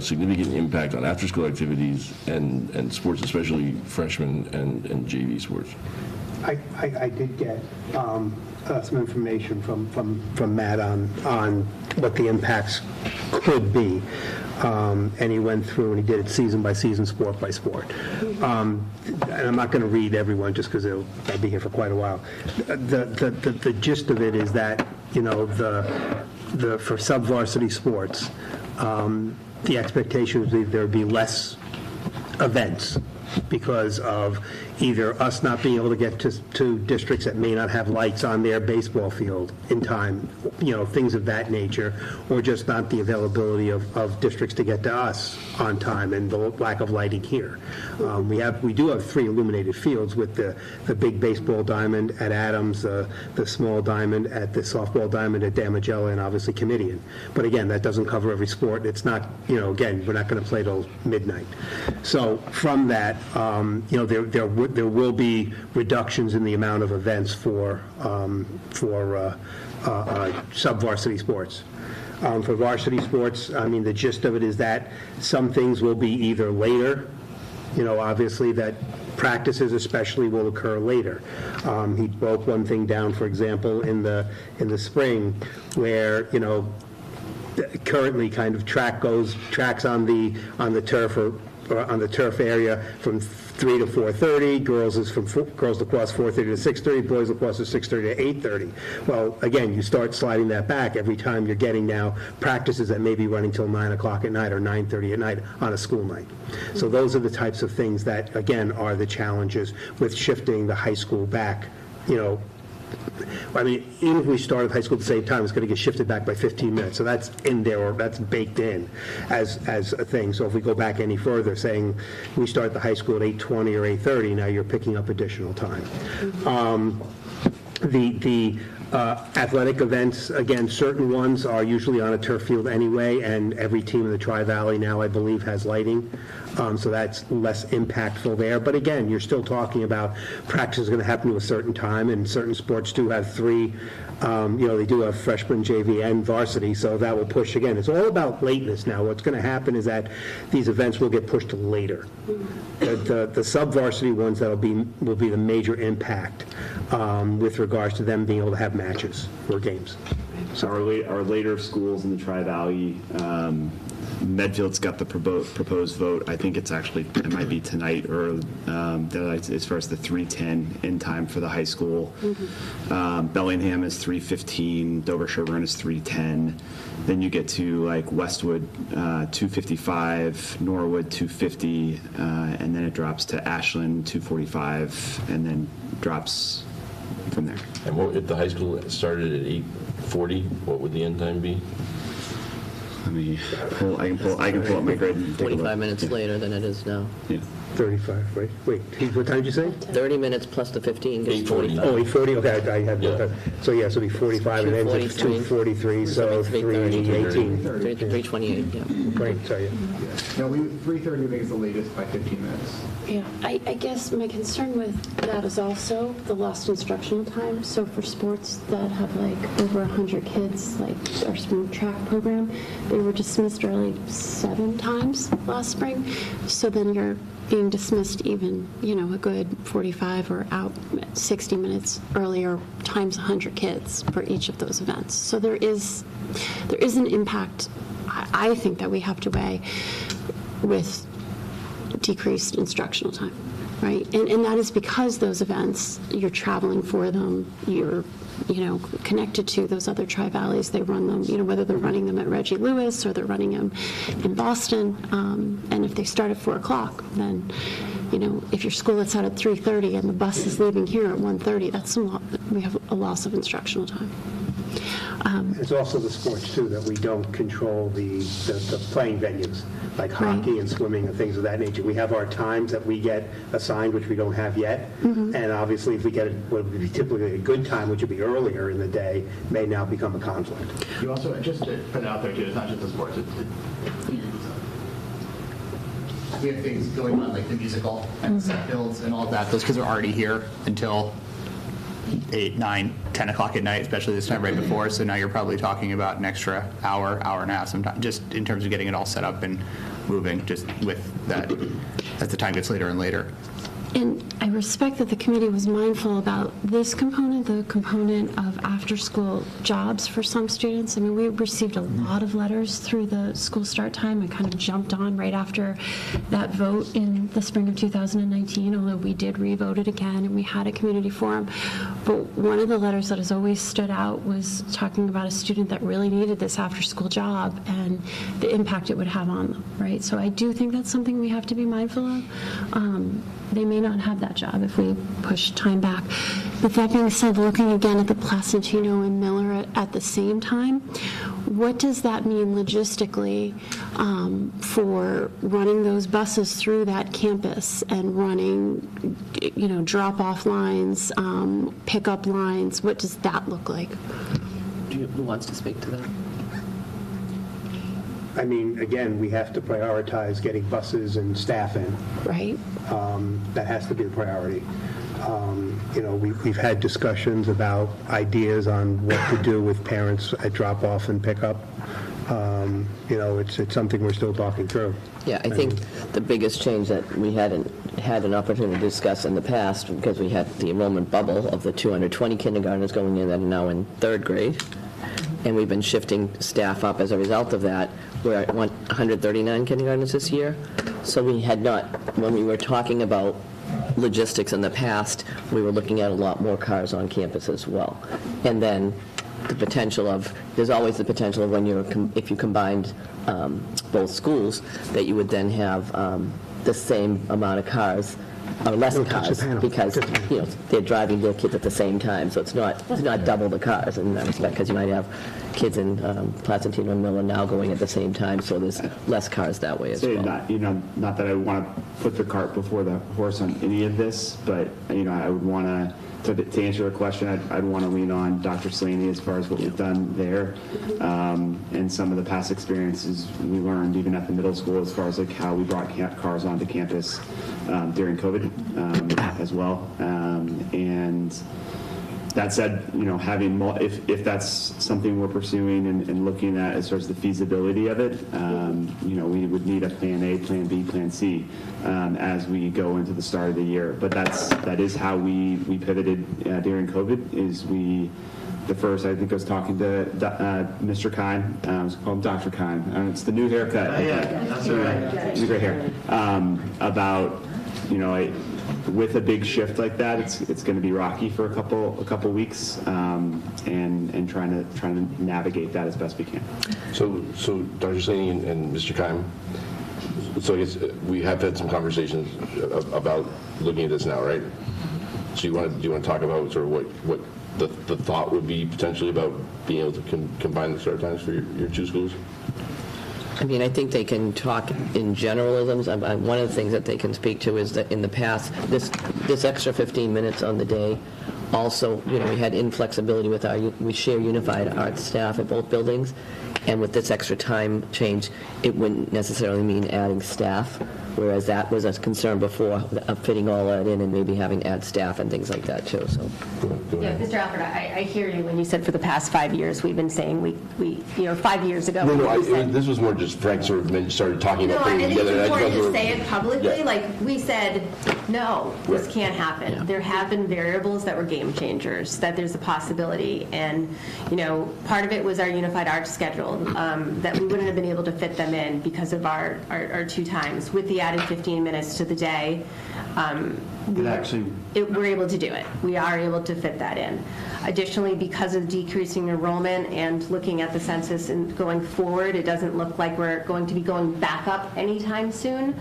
significant impact on after-school activities and sports, especially freshman and JV sports? I did get some information from Matt on what the impacts could be. And he went through and he did it season by season, sport by sport. And I'm not going to read everyone just because I'll be here for quite a while. The gist of it is that, for sub-varsity sports, the expectation would be there would be less events because of either us not being able to get to districts that may not have lights on their baseball field in time, things of that nature, or just not the availability of districts to get to us on time and the lack of lighting here. We do have 3 illuminated fields with the big baseball diamond at Adams, the small diamond at the softball diamond at Damigella, and obviously Comedian. But again, that doesn't cover every sport. It's not, again, we're not going to play till midnight. So from that, there will be reductions in the amount of events for sub-varsity sports. For varsity sports, the gist of it is that some things will be either later, obviously that practices especially will occur later. He broke one thing down, for example, in the spring where, currently kind of tracks on the turf or on the turf area from 3 to 4:30, girls lacrosse 4:30 to 6:30, boys lacrosse is 6:30 to 8:30. Well, again, you start sliding that back every time you're getting now practices that may be running till 9 o'clock at night or 9:30 at night on a school night. So those are the types of things that, again, are the challenges with shifting the high school back, even if we started high school at the same time, it's going to get shifted back by 15 minutes. So that's in there, or that's baked in as a thing. So if we go back any further, saying we start the high school at 8:20 or 8:30, now you're picking up additional time. The athletic events, again, certain ones are usually on a turf field anyway, and every team in the Tri-Valley now, I believe, has lighting. So that's less impactful there. But again, you're still talking about practice is going to happen to a certain time, and certain sports do have 3, they do have freshman, JV, and varsity, so that will push again. It's all about lateness now. What's going to happen is that these events will get pushed to later. The sub-varsity ones will be the major impact with regards to them being able to have matches for games. So our later schools in the Tri-Valley, Medfield's got the proposed vote. I think it might be tonight, or as far as the 3:10 in time for the high school. Bellingham is 3:15, Dover-Sherburne is 3:10. Then you get to like Westwood, 2:55, Norwood, 2:50, and then it drops to Ashland, 2:45, and then drops from there. And what, if the high school started at 8:40, what would the end time be? Let me I can pull up my grid and take a 45 look. minutes later than it is now. Yeah. 35, right? Wait, what time did you say? 30 minutes plus the 15 gives 8:40. 45. Oh, 8:40, okay, I have, Yeah. so yeah, so it'll be 45, and then it's 2:43, so 3:18. 3:28, yeah. Right, so yeah. No, 3:30 we think is the latest by 15 minutes. Yeah, I guess my concern with that is also the lost instructional time. So for sports that have like over 100 kids, like our spring track program, they were dismissed early 7 times last spring. So then you're being dismissed even, a good 45 or out 60 minutes earlier times 100 kids for each of those events. So there is an impact, I think, that we have to weigh with decreased instructional time, right? And that is because those events, you're traveling for them, you're connected to those other Tri-Valleys. They run them, whether they're running them at Reggie Lewis or they're running them in Boston. And if they start at 4 o'clock, then, if your school lets out at 3:30 and the bus is leaving here at 1:30, we have a loss of instructional time. It's also the sports, too, that we don't control the playing venues, like hockey and swimming and things of that nature. We have our times that we get assigned, which we don't have yet. And obviously, if we get what would be typically a good time, which would be earlier in the day, may now become a conflict. You also, just to put it out there too, it's not just the sports. We have things going on like the musical and set builds and all of that. Those kids are already here until 8, 9, 10 o'clock at night, especially this time right before. So now you're probably talking about an extra hour, hour and a half sometime, just in terms of getting it all set up and moving, just with that, as the time gets later and later. And I respect that the committee was mindful about this component, the component of after-school jobs for some students. I mean, we received a lot of letters through the school start time. I kind of jumped on right after that vote in the spring of 2019, although we did re-vote it again and we had a community forum. But one of the letters that has always stood out was talking about a student that really needed this after-school job and the impact it would have on them, right? So I do think that's something we have to be mindful of. They may not have that job if we push time back. But that being said, looking again at the Placentino and Miller at the same time, what does that mean logistically for running those buses through that campus and running, drop-off lines, pickup lines? What does that look like? Who wants to speak to that? I mean, again, we have to prioritize getting buses and staff in. Right. That has to be the priority. We've had discussions about ideas on what to do with parents at drop-off and pickup. It's something we're still talking through. Yeah, I think the biggest change that we hadn't had an opportunity to discuss in the past, because we had the enrollment bubble of the 220 kindergartners going in that are now in 3rd grade, and we've been shifting staff up as a result of that. We're at 139 kindergartners this year, so we had not, when we were talking about logistics in the past, we were looking at a lot more cars on campus as well. And then the potential of, there's always the potential of when if you combined both schools, that you would then have the same amount of cars, or less cars, because they're driving their kids at the same time, so it's not double the cars in that respect, because you might have kids in Placentino and Miller now going at the same time, so there's less cars that way as well. Not that I want to put the cart before the horse on any of this, but I would want to answer your question, I'd want to lean on Dr. Slaney as far as what we've done there, and some of the past experiences we learned even at the middle school as far as like how we brought cars onto campus during COVID as well, and That said, having if that's something we're pursuing and looking at as far as the feasibility of it, we would need a plan A, plan B, plan C as we go into the start of the year. But that is how we pivoted during COVID. The first, I think I was talking to Mr. Kine, I was called Dr. Kine. It's the new haircut. That's right. New gray hair. About, with a big shift like that, it's going to be rocky for a couple weeks, and trying to navigate that as best we can. So Dr. Slaney and Mr. Kime, so I guess we have had some conversations about looking at this now, right? So do you want to talk about sort of what the thought would be potentially about being able to combine the start times for your two schools? I mean, I think they can talk in generalisms. One of the things that they can speak to is that in the past, this extra 15 minutes on the day, also, we had inflexibility with we share unified art staff at both buildings, and with this extra time change, it wouldn't necessarily mean adding staff, whereas that was a concern before, of fitting all that in and maybe having add staff and things like that too. So, Go Yeah, ahead. Mr. Alford, I hear you when you said for the past 5 years, we've been saying we 5 years ago. This was more just Frank sort of started talking No, about I putting think together. it's important to sort of- say it publicly. Yeah. Like, we said, no, this Right. can't happen. There have been variables that were game changers, that there's a possibility. And, part of it was our unified art schedule, that we wouldn't have been able to fit them in because of our 2 times. With the added 15 minutes to the day, we're able to do it. We are able to fit that in. Additionally, because of decreasing enrollment and looking at the census and going forward, it doesn't look like we're going to be going back up anytime soon.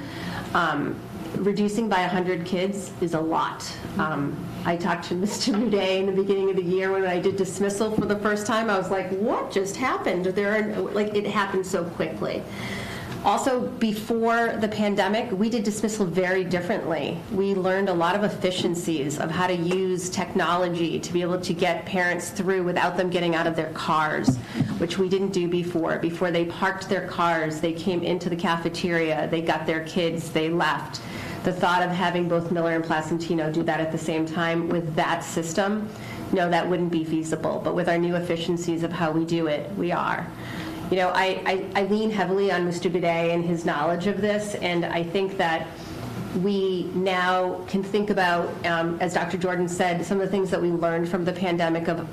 Reducing by 100 kids is a lot. I talked to Mr. Boudet in the beginning of the year when I did dismissal for the first time. I was like, what just happened? It happened so quickly. Also, before the pandemic, we did dismissal very differently. We learned a lot of efficiencies of how to use technology to be able to get parents through without them getting out of their cars, which we didn't do before. Before they parked their cars, they came into the cafeteria, they got their kids, they left. The thought of having both Miller and Placentino do that at the same time with that system, no, that wouldn't be feasible. But with our new efficiencies of how we do it, we are. I lean heavily on Mr. Boudet and his knowledge of this, and I think that we now can think about, as Dr. Jordan said, some of the things that we learned from the pandemic of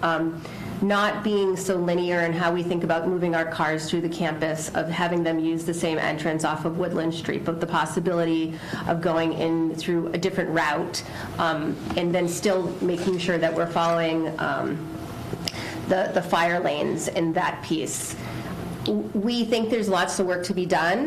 not being so linear in how we think about moving our cars through the campus, of having them use the same entrance off of Woodland Street, but the possibility of going in through a different route, and then still making sure that we're following the fire lanes in that piece. We think there's lots of work to be done.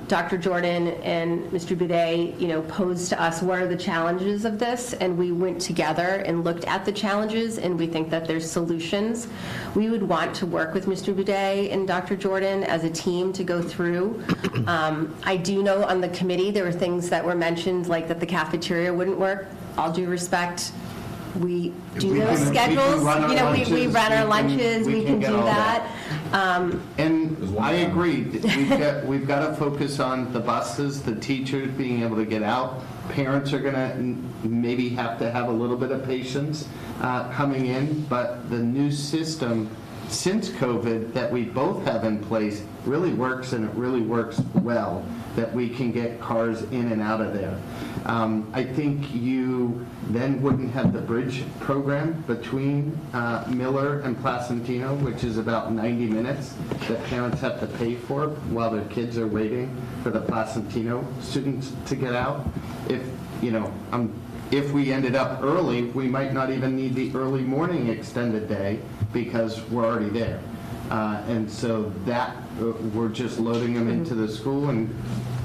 Dr. Jordan and Mr. Boudet, posed to us what are the challenges of this, and we went together and looked at the challenges, and we think that there's solutions. We would want to work with Mr. Boudet and Dr. Jordan as a team to go through. I do know on the committee there were things that were mentioned, like that the cafeteria wouldn't work. All due respect, we do those schedules. We run our lunches. We can do that. And I agree. We've got to focus on the buses, the teachers being able to get out. Parents are going to maybe have to have a little bit of patience coming in, but the new system since COVID that we both have in place really works, and it really works well, that we can get cars in and out of there. I think you then wouldn't have the bridge program between Miller and Placentino, which is about 90 minutes that parents have to pay for while their kids are waiting for the Placentino students to get out. If we ended up early, we might not even need the early morning extended day because we're already there. And so that we're just loading them into the school and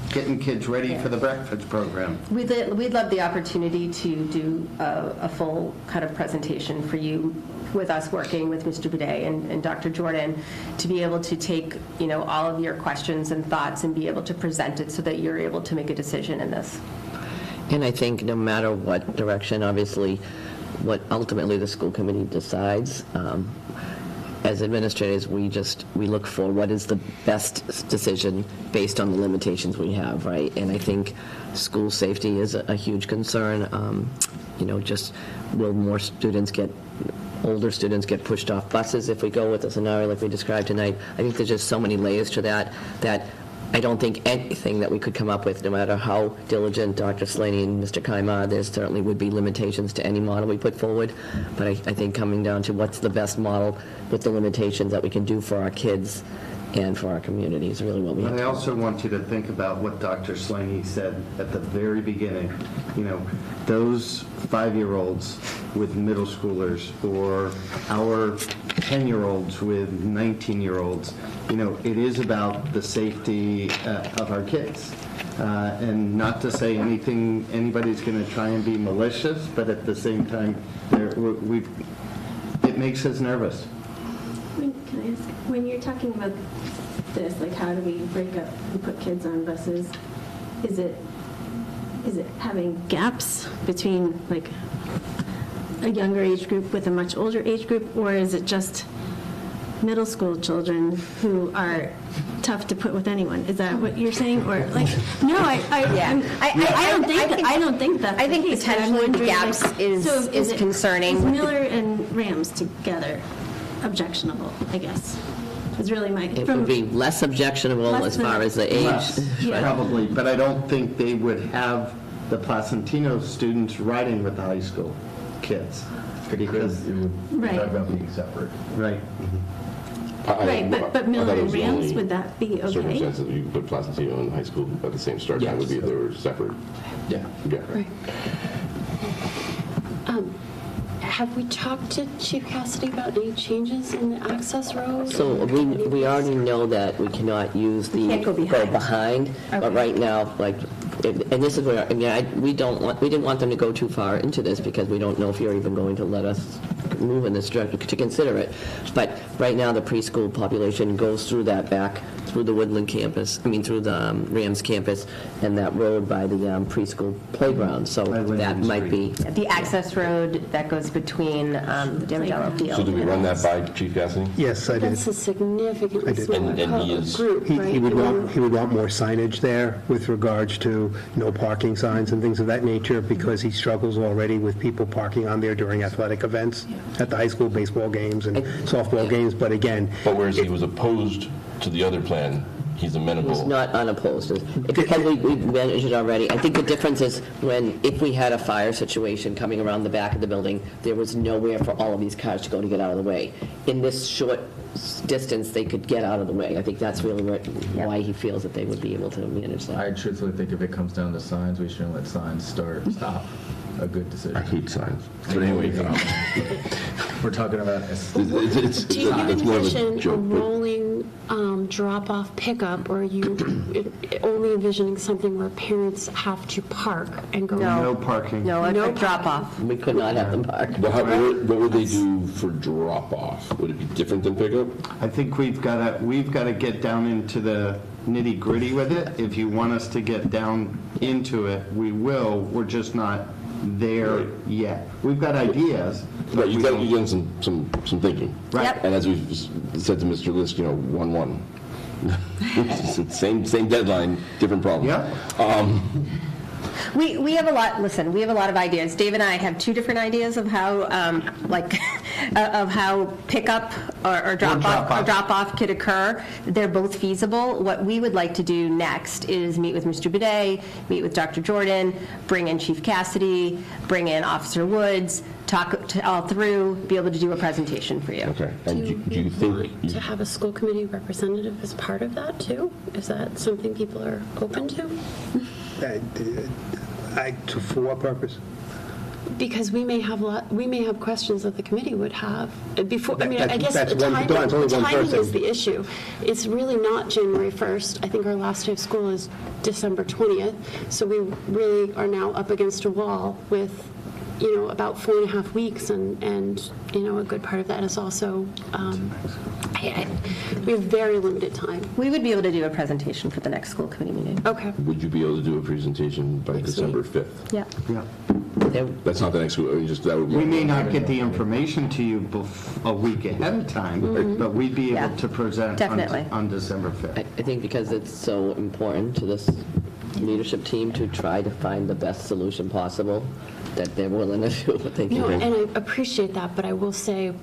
getting kids ready for the breakfast program. We'd love the opportunity to do a full kind of presentation for you with us working with Mr. Boudet and Dr. Jordan to be able to take, all of your questions and thoughts and be able to present it so that you're able to make a decision in this. And I think no matter what direction, obviously, what ultimately the school committee decides, as administrators, we look for what is the best decision based on the limitations we have, right? And I think school safety is a huge concern. Just will more older students get pushed off buses if we go with a scenario like we described tonight? I think there's just so many layers to that I don't think anything that we could come up with, no matter how diligent Dr. Slaney and Mr. Keim are, there certainly would be limitations to any model we put forward. But I think coming down to what's the best model with the limitations that we can do for our kids and for our community is really what we have But to I do. also want you to think about what Dr. Slaney said at the very beginning. Those 5-year-olds with middle schoolers or our 10-year-olds with 19-year-olds, it is about the safety of our kids. And not to say anybody's going to try and be malicious, but at the same time, it makes us nervous. Can I ask, when you're talking about this, like how do we break up and put kids on buses, is it having gaps between like a younger age group with a much older age group, or is it just middle school children who are tough to put with anyone? Is that what you're saying? Or like, no, I don't think that's I think the case, but I'm potentially the wondering, gaps like, is it- concerning. Is Miller and Rams together objectionable, I guess, is really my... It would be less objectionable Less as far than- as the age. Less, Yeah. probably, but I don't think they would have the Placentino students riding with the high school kids. Because it would Right. talk about being separate. Right. Right, but Miller and Rams, would that be okay? Circumstances, you could put Placentino in high school at the same start time would be if they were separate. Yeah. Yeah. Right. Have we talked to Chief Cassidy about any changes in the access road? So we already know that we cannot use the can't go behind. But right now, and this is where, we didn't want them to go too far into this because we don't know if you're even going to let us move in this direction to consider it. But right now, the preschool population goes through that back, through the Woodland campus, through the Rams campus, and that road by the preschool playground. So that might be, The access road that goes between the Damagello Field. So do we run that by Chief Cassidy? Yes, I did. That's a significantly did. smaller And he is- group, right? He would want more signage there with regards to no parking signs and things of that nature, because he struggles already with people parking on there during athletic events at the high school baseball games and softball games. But again, But whereas he was opposed to the other plan, he's amenable. it's not unopposed. Because we've managed it already. I think the difference is if we had a fire situation coming around the back of the building, there was nowhere for all of these cars to go to get out of the way. In this short distance, they could get out of the way. I think that's really why he feels that they would be able to manage that. I truthfully think if it comes down to signs, we shouldn't let signs stop a good decision. I hate signs. But anyway, We're talking about Do you it's more of a envision a joke. but- rolling drop-off pickup, or are you only envisioning something where parents have to park and go? No parking. No, a drop-off. We could not have them park. But what would they do for drop-off? Would it be different than pickup? I think we've got to get down into the nitty-gritty with it. If you want us to get down into it, we will. We're just not there yet. We've got ideas. but Right, we you've don't- done some thinking. Right. Yep. And as we've said to Mr. Lisk, 1-1. It's the same deadline, different problem. Yeah. We have a lot, listen, we have a lot of ideas. Dave and I have two different ideas of how, of how pickup or drop-off could occur. They're both feasible. What we would like to do next is meet with Mr. Boudet, meet with Dr. Jordan, bring in Chief Cassidy, bring in Officer Woods, talk all through, be able to do a presentation for you. Okay. And do you think... To have a school committee representative as part of that, too? Is that something people are open to? For what purpose? Because we may have questions that the committee would have before. I mean, I guess That's the one- timing, it's only one timing person. is the issue. It's really not January 1st. I think our last day of school is December 20th. So we really are now up against a wall with, about 4.5 weeks, and a good part of that is also we have very limited time. We would be able to do a presentation for the next school committee meeting. Okay. Would you be able to do a presentation by December 5th? Yeah. Yeah. That's not the next school, just that would be. We may not get the information to you a week ahead of time, but we'd be able to present Definitely. on December 5th. I think because it's so important to this leadership team to try to find the best solution possible, that they're willing to do what they can. No, and I appreciate that, but I will say,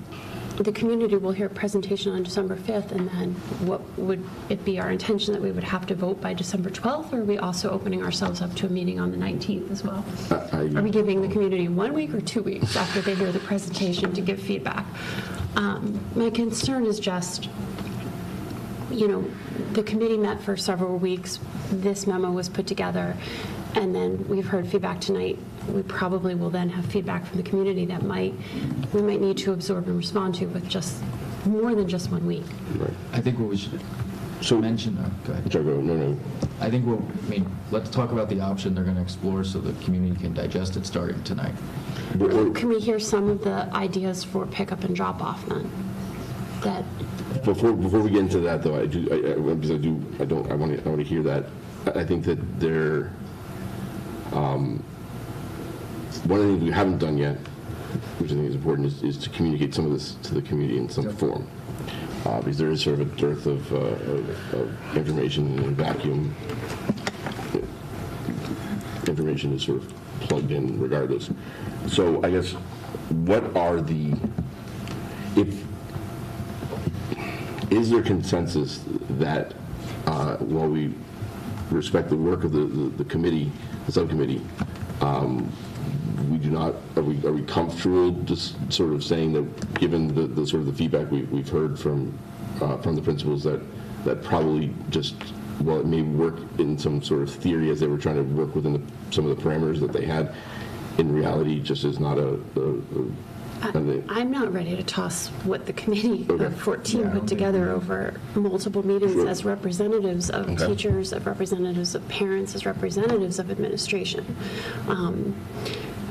the community will hear a presentation on December 5th, and then what would it be our intention that we would have to vote by December 12th, or are we also opening ourselves up to a meeting on the 19th as well? Are we giving the community 1 week or 2 weeks after they hear the presentation to give feedback? My concern is just, the committee met for several weeks, this memo was put together, and then we've heard feedback tonight. We probably will then have feedback from the community that we might need to absorb and respond to with just more than just 1 week. I think what we should mention, go ahead. Sorry, no. I think let's talk about the option they're going to explore so the community can digest it starting tonight. Can we hear some of the ideas for pickup and drop off then? Before we get into that, though, I want to hear that. I think that one of the things we haven't done yet, which I think is important, is to communicate some of this to the community in some form. Because there is sort of a dearth of information in a vacuum. Information is sort of plugged in regardless. So I guess, is there consensus that while we respect the work of the committee, the subcommittee, are we comfortable just sort of saying that, given the sort of the feedback we've heard from the principals, that probably just, while it may work in some sort of theory as they were trying to work within some of the parameters that they had, in reality just is not I'm not ready to toss what the committee of 14 put together over multiple meetings as representatives of teachers, as representatives of parents, as representatives of administration.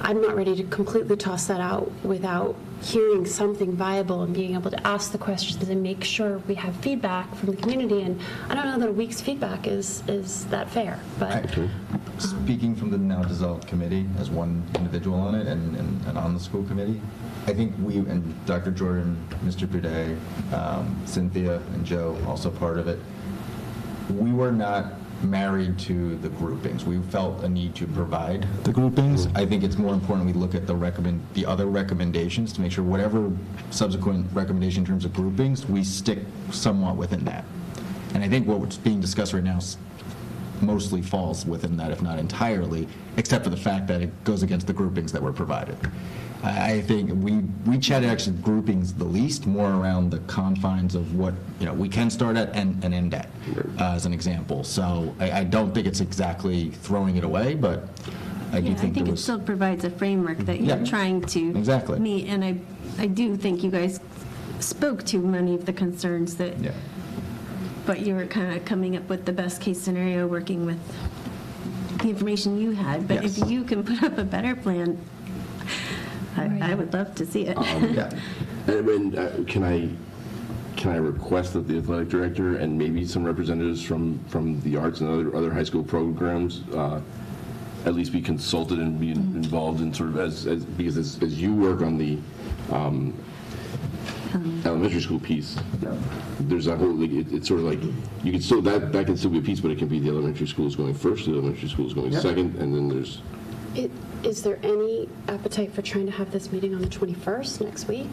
I'm not ready to completely toss that out without hearing something viable and being able to ask the questions and make sure we have feedback from the community. And I don't know that a week's feedback is that fair, but... Speaking from the now dissolved committee as one individual on it and on the school committee, I think we, and Dr. Jordan, Mr. Boudet, Cynthia and Joe, also part of it, we were not married to the groupings. We felt a need to provide the groupings. I think it's more important we look at the other recommendations to make sure whatever subsequent recommendation in terms of groupings, we stick somewhat within that. And I think what's being discussed right now mostly falls within that, if not entirely, except for the fact that it goes against the groupings that were provided. I think we chatted actually groupings the least, more around the confines of what we can start at and end at, as an example. So I don't think it's exactly throwing it away, but I do think it still provides a framework that you're trying to meet. And I do think you guys spoke to many of the concerns that. Yeah. But you were kind of coming up with the best case scenario, working with the information you had. But if you can put up a better plan, I would love to see it. And can I request that the athletic director and maybe some representatives from the arts and other high school programs at least be consulted and be involved in sort of because as you work on the elementary school piece, there's a whole, it's sort of like, you can still, that can still be a piece, but it can be the elementary schools going first, the elementary schools going second, and then there's... Is there any appetite for trying to have this meeting on the 21st next week?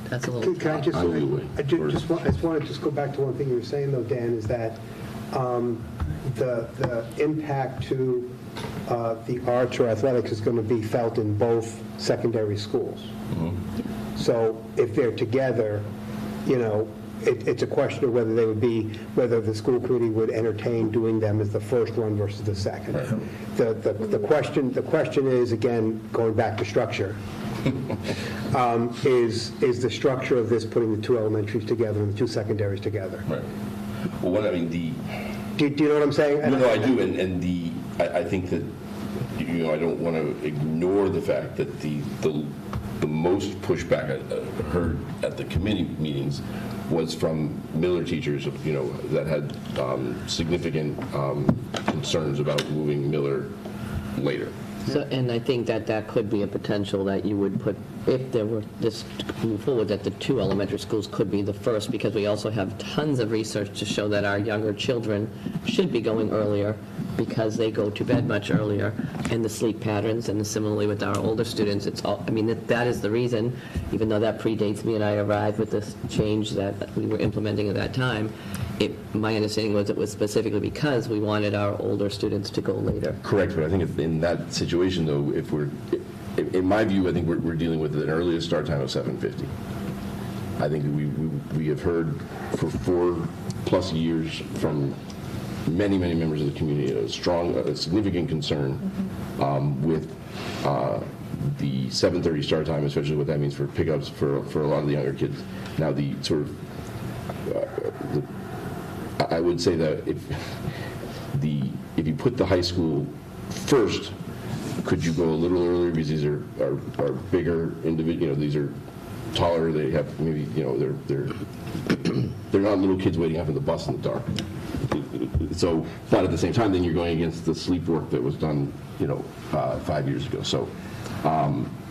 That's a little... Can I just want to just go back to one thing you were saying, though, Dan, is that the impact to the arts or athletics is going to be felt in both secondary schools. So if they're together, it's a question of whether the school committee would entertain doing them as the first one versus the second. The question is, again, going back to structure, is the structure of this putting the two elementaries together and the two secondaries together? Right. Well, I mean, Do you know what I'm saying? No, I do, and I think that, I don't want to ignore the fact that the most pushback I heard at the committee meetings was from Miller teachers, that had significant concerns about moving Miller later. So, and I think that that could be a potential that you would put, if there were this move forward, that the 2 elementary schools could be the first, because we also have tons of research to show that our younger children should be going earlier because they go to bed much earlier, and the sleep patterns, and similarly with our older students, it's all, I mean, that is the reason, even though that predates me and I arrived with this change that we were implementing at that time, my understanding was it was specifically because we wanted our older students to go later. Correct, but I think in that situation, though, if we're, in my view, I think we're dealing with an earliest start time of 7:50. I think we have heard for 4+ years from many members of the community a significant concern with the 7:30 start time, especially what that means for pickups for a lot of the younger kids. Now, the sort of I would say that if you put the high school first, could you go a little earlier, because these are bigger individuals, these are taller, they have maybe, they're not little kids waiting out for the bus in the dark. So, but at the same time, then you're going against the sleep work that was done, 5 years ago. So,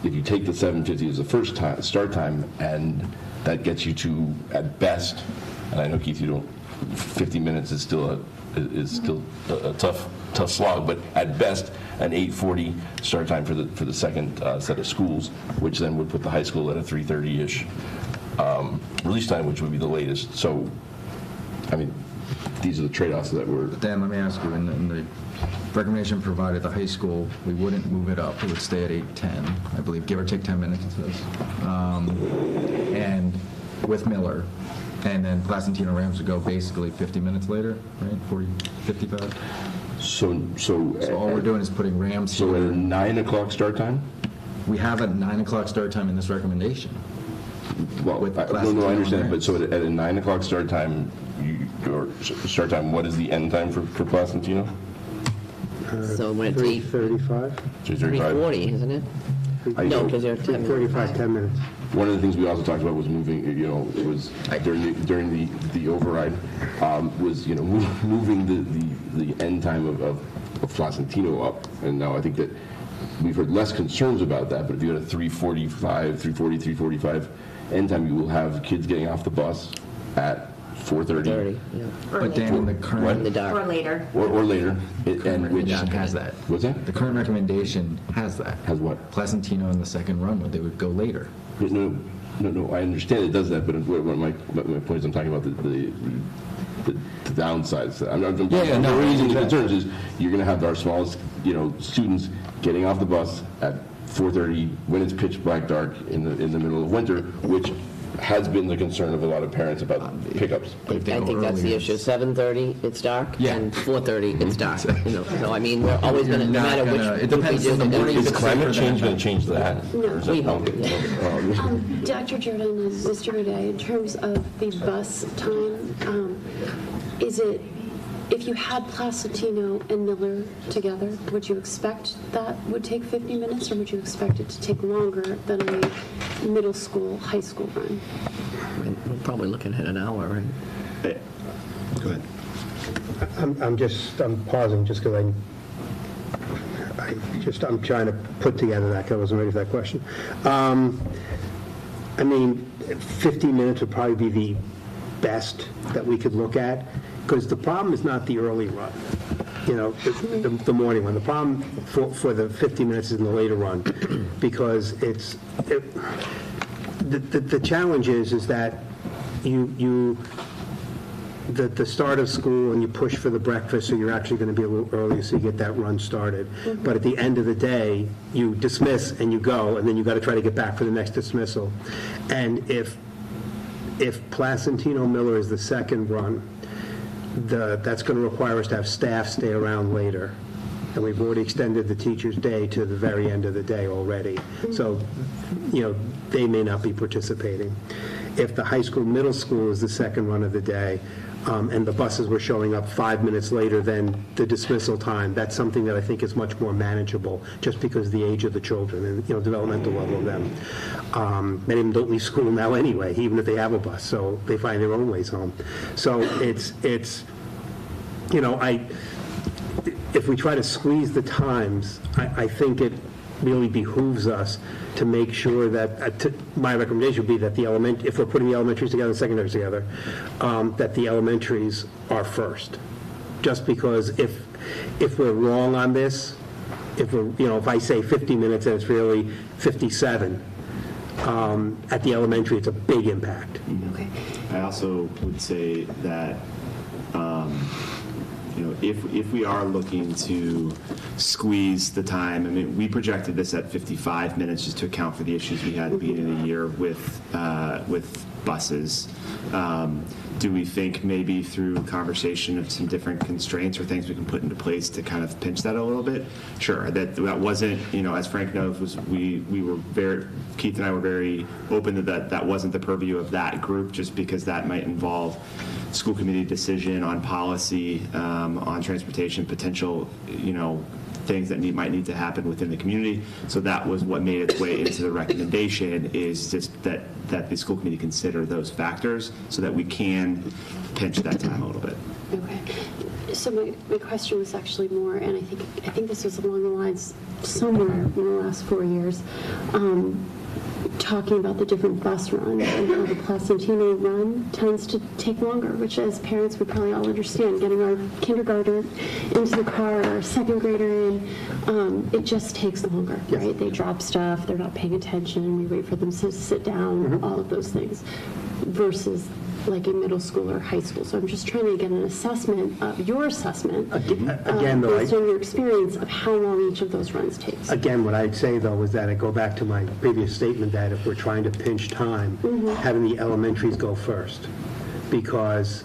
if you take the 7:50 as the first start time, and that gets you to, at best, and I know, Keith, 50 minutes is still a tough slog, but at best, an 8:40 start time for the second set of schools, which then would put the high school at a 3:30-ish release time, which would be the latest. So, I mean, these are the trade-offs that we're... Dan, let me ask you, in the recommendation provided, the high school, we wouldn't move it up. It would stay at 8:10, I believe, give or take 10 minutes, it says. And with Miller, and then Placentino Rams would go basically 50 minutes later, right? 40, 55? So all we're doing is putting Rams So here. at a 9 o'clock start time? We have a 9 o'clock start time in this recommendation. Well, With no, I Placentino understand, and but so at a 9 o'clock start time, what is the end time for Placentino? So when it's 3:35? 3:40, isn't it? No, because they're 10 minutes. 3:45, 10 minutes. One of the things we also talked about was moving, it was during the override, was, moving the end time of Placentino up. And now I think that we've heard less concerns about that, but if you had a 3:45 end time, you will have kids getting off the bus at 4:30. Yeah. But Dan, in the current... In the dark. Or later. Or later. And which has that. What's that? The current recommendation has that. Has what? Placentino in the second run, they would go later. No, I understand it does that, but my point is I'm talking about the downsides. The reason the concerns is you're going to have our smallest, students getting off the bus at 4:30 when it's pitch black dark in the middle of winter, which has been the concern of a lot of parents about pickups. I think that's the issue. 7:30, it's dark, Yeah. and 4:30, it's dark. So I mean, we're always going to, no matter which. It depends on the morning. Is climate change going to change that? We hope, yeah. Dr. Jordan and Mr. Boudet, in terms of the bus time, is it, if you had Placentino and Miller together, would you expect that would take 50 minutes, or would you expect it to take longer than a middle school, high school run? We're probably looking at an hour, right? Go ahead. I'm pausing just because I'm trying to put together that, because I wasn't ready for that question. I mean, 15 minutes would probably be the best that we could look at, because the problem is not the early run, the morning one. The problem for the 50 minutes is in the later run, because the challenge is that the start of school, and you push for the breakfast, so you're actually going to be a little early, so you get that run started. But at the end of the day, you dismiss and you go, and then you got to try to get back for the next dismissal. And if Placentino Miller is the second run, that's going to require us to have staff stay around later. And we've already extended the teacher's day to the very end of the day already. So, they may not be participating. If the high school, middle school is the second run of the day, and the buses were showing up 5 minutes later than the dismissal time, that's something that I think is much more manageable, just because of the age of the children and, developmental level of them. Many of them don't leave school now anyway, even if they have a bus, so they find their own ways home. So if we try to squeeze the times, I think it really behooves us to make sure that, my recommendation would be that if we're putting the elementaries together and secondaries together, that the elementaries are first. Just because if we're wrong on this, if I say 50 minutes and it's really 57, at the elementary, it's a big impact. Okay. I also would say that, if we are looking to squeeze the time, I mean, we projected this at 55 minutes just to account for the issues we had at the beginning of the year with buses. Do we think maybe through conversation of some different constraints or things we can put into place to kind of pinch that a little bit? Sure. That wasn't, as Frank knows, Keith and I were very open that wasn't the purview of that group, just because that might involve school committee decision on policy, on transportation, potential, things that might need to happen within the community. So that was what made its way into the recommendation, is just that the school committee consider those factors so that we can pinch that time a little bit. Okay. So my question was actually more, and I think this was along the lines somewhere in the last 4 years, talking about the different bus runs and how the Placentino run tends to take longer, which as parents we probably all understand. Getting our kindergartner into the car, our second grader in, it just takes longer, right? They drop stuff, they're not paying attention, we wait for them to sit down, all of those things, versus like a middle school or high school. So I'm just trying to get an assessment of your assessment, Again, though, based on your experience of how long each of those runs takes. Again, what I'd say, though, is that I go back to my previous statement that if we're trying to pinch time, having the elementaries go first. Because,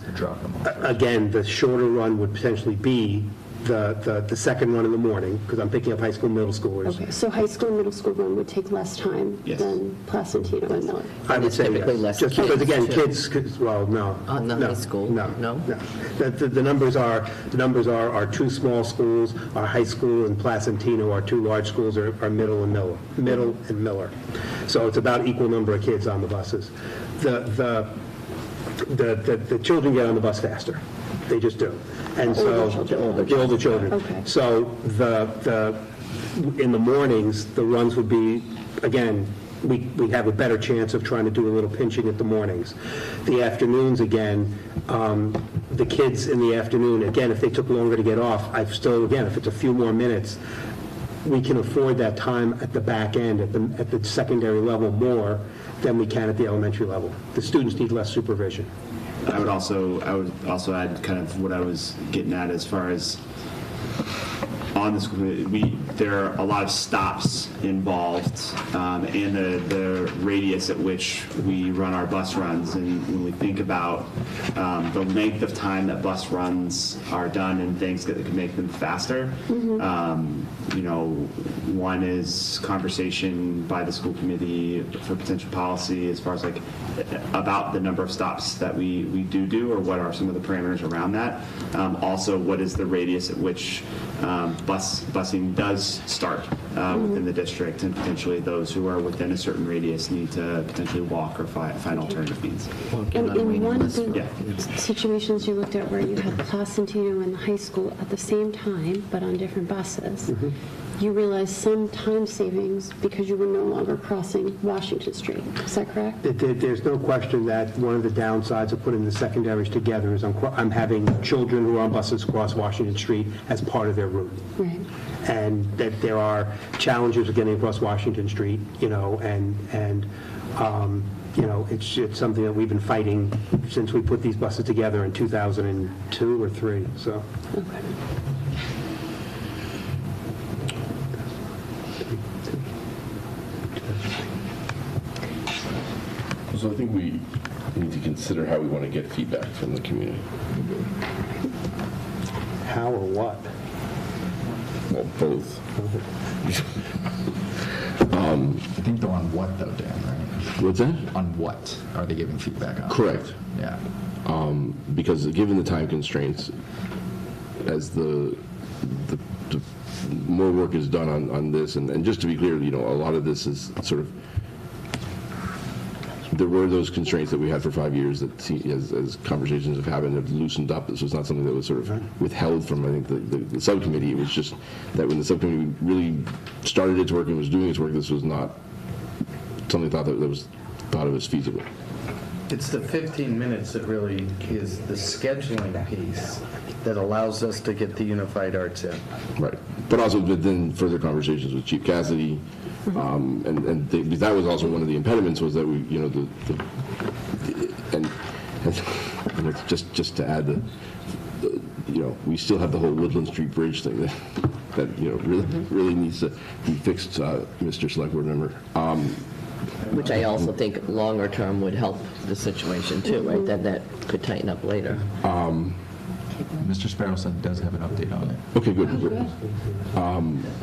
again, the shorter run would potentially be the second run in the morning, because I'm picking up high school, middle schoolers. Okay, so high school and middle school run would take less time than Placentino and Miller. I would say typically yes. less Just because, kids, again, too. no. On the high school? No. The numbers are our two small schools, our high school and Placentino, our two large schools are Middle and Miller. So it's about equal number of kids on the buses. The children get on the bus faster. They just do. And so, the older children. Okay. So in the mornings, the runs would be, again, we have a better chance of trying to do a little pinching at the mornings. The afternoons, again, the kids in the afternoon, again, if they took longer to get off, if it's a few more minutes, we can afford that time at the back end, at the secondary level more than we can at the elementary level. The students need less supervision. I would also add kind of what I was getting at as far as on the school committee, there are a lot of stops involved, and the radius at which we run our bus runs. And when we think about the length of time that bus runs are done and things that can make them faster, one is conversation by the school committee for potential policy as far as like about the number of stops that we do or what are some of the parameters around that. Also, what is the radius at which busing does start within the district, and potentially those who are within a certain radius need to potentially walk or find alternative means. And in one of the situations you looked at where you had Placentino and the high school at the same time, but on different buses, you realized some time savings because you were no longer crossing Washington Street. Is that correct? There's no question that one of the downsides of putting the secondaries together is I'm having children who are on buses cross Washington Street as part of their route. Right. And that there are challenges of getting across Washington Street, it's something that we've been fighting since we put these buses together in 2002 or 3. So. Okay. So I think we need to consider how we want to get feedback from the community. How or what? Well, both. I think they're on what though, Dan, right? What's that? On what are they giving feedback on? Correct. Yeah. Because given the time constraints, as the more work is done on this, and just to be clear, a lot of this is sort of there were those constraints that we had for 5 years that, as conversations have happened, have loosened up. This was not something that was sort of withheld from, I think, the subcommittee. It was just that when the subcommittee really started its work and was doing its work, this was not something thought it was feasible. It's the 15 minutes that really is the scheduling piece that allows us to get the unified arts in. Right. But also then further conversations with Chief Cassidy, because that was also one of the impediments was that we, and it's just to add we still have the whole Woodland Street Bridge thing that really needs to be fixed, Mr. Select Board Member. Which I also think longer term would help the situation too, right? That could tighten up later. Mr. Sparrow does have an update on it. Okay, good.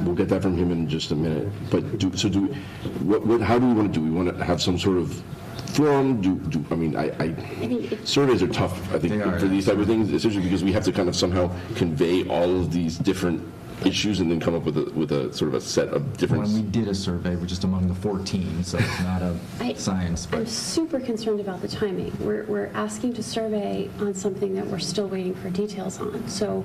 We'll get that from him in just a minute. But how do we want to do? We want to have some sort of forum? Surveys are tough, I think, for these type of things, especially because we have to kind of somehow convey all of these different issues and then come up with a sort of a set of different. When we did a survey, we're just among the 14, so it's not a science. But I'm super concerned about the timing. We're asking to survey on something that we're still waiting for details on. So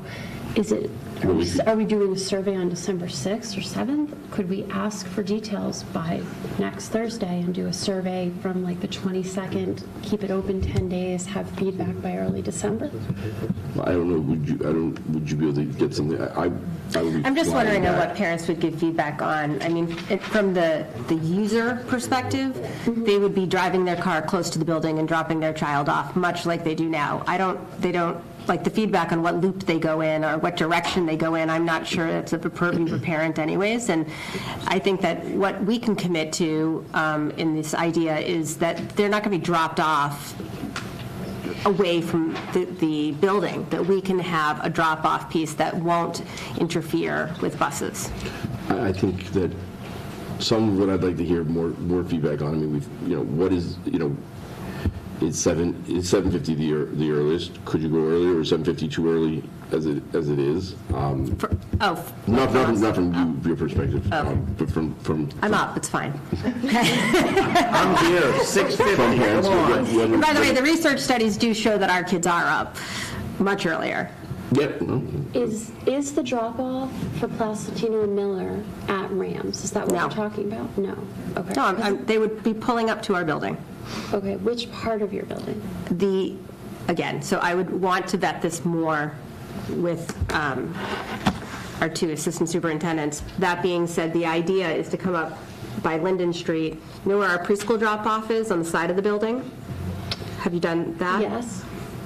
are we doing a survey on December 6th or 7th? Could we ask for details by next Thursday and do a survey from like the 22nd, keep it open 10 days, have feedback by early December? I don't know. Would you be able to get something? I'm just wondering what parents would give feedback on. I mean, from the user perspective, they would be driving their car close to the building and dropping their child off, much like they do now. They don't like the feedback on what loop they go in or what direction they go in. I'm not sure it's a purview of a parent anyways. And I think that what we can commit to in this idea is that they're not going to be dropped off away from the building, that we can have a drop-off piece that won't interfere with buses. I think that some of what I'd like to hear more feedback on. I mean, what is, it's 7:50 the earliest. Could you go earlier, or 7:50 too early as it is? Not from your perspective, but from I'm up. It's fine. I'm here, 6:50. Come on. By the way, the research studies do show that our kids are up much earlier. Yep. Is the drop-off for Placentino and Miller at Rams? Is that what we're talking about? No. Okay. No, they would be pulling up to our building. Okay. Which part of your building? So I would want to vet this more with our two assistant superintendents. That being said, the idea is to come up by Linden Street. You know where our preschool drop-off is on the side of the building? Have you done that? Yes.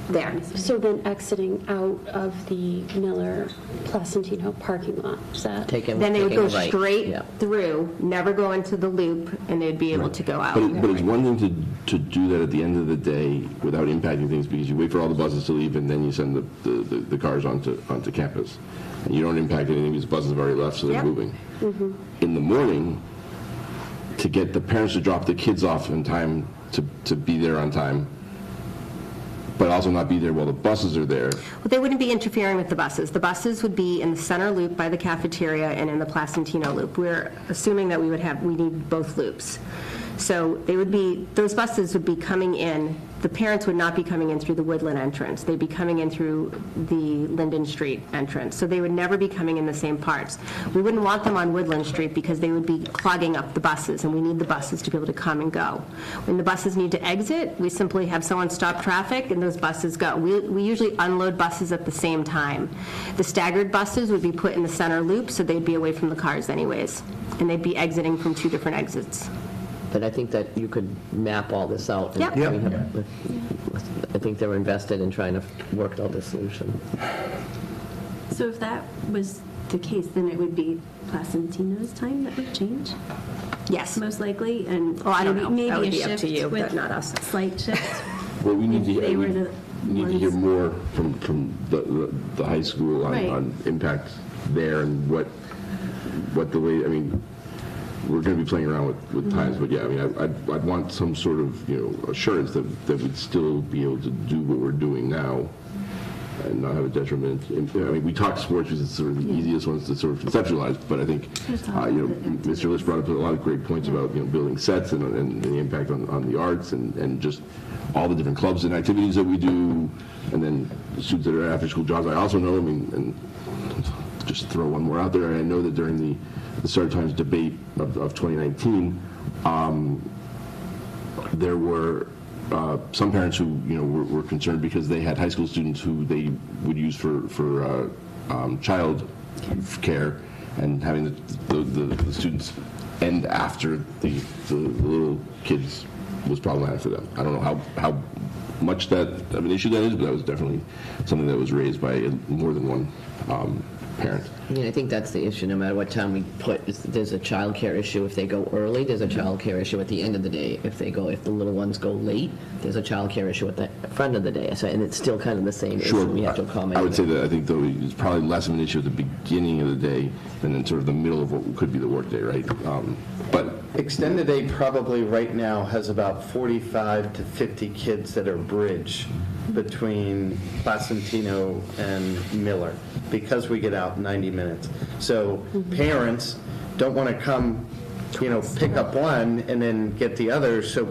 There. So then exiting out of the Miller Placentino parking lot, is that? Then they would go straight through, never go into the loop, and they'd be able to go out. But it's one thing to do that at the end of the day without impacting things, because you wait for all the buses to leave and then you send the cars onto campus. And you don't impact anything because buses have already left, so they're moving. Mm-hmm. In the morning, to get the parents to drop the kids off in time to be there on time, but also not be there while the buses are there. Well, they wouldn't be interfering with the buses. The buses would be in the center loop by the cafeteria and in the Placentino loop. We're assuming that we need both loops. So those buses would be coming in. The parents would not be coming in through the Woodland entrance. They'd be coming in through the Linden Street entrance. So they would never be coming in the same parts. We wouldn't want them on Woodland Street because they would be clogging up the buses, and we need the buses to be able to come and go. When the buses need to exit, we simply have someone stop traffic and those buses go. We usually unload buses at the same time. The staggered buses would be put in the center loop, so they'd be away from the cars anyways, and they'd be exiting from two different exits. But I think that you could map all this out. Yep. I think they're invested in trying to work out the solution. So if that was the case, then it would be Placentino's time that would change? Yes. Most likely, and I don't know. maybe That would a be up shift to you, with but not us. Slight shift. Well, we need If they were the to hear more from the high school on impact there and what the way, we're going to be playing around with times, but I'd want some sort of assurance that we'd still be able to do what we're doing now and not have a detriment. I mean, we talk sports because it's sort of the easiest ones to sort of conceptualize, but I think, Mr. List brought up a lot of great points about, building sets and the impact on the arts and just all the different clubs and activities that we do, and then the students that are after-school jobs. I also know, and just throw one more out there, I know that during the Start Times debate of 2019, there were some parents who were concerned because they had high school students who they would use for child care, and having the students end after the little kids was problematic for them. I don't know how much that of an issue that is, but that was definitely something that was raised by more than one parent. Yeah, I think that's the issue, no matter what time we put. There's a child care issue if they go early, there's a child care issue at the end of the day. If the little ones go late, there's a child care issue at the front of the day. So, and it's still kind of the same issue. We have to accommodate. I would say that I think, though, it's probably less of an issue at the beginning of the day than in sort of the middle of what could be the workday, right? But Extended Day probably right now has about 45 to 50 kids that are bridge between Placentino and Miller, because we get out 90 minutes. So parents don't want to come, pick up one and then get the other, so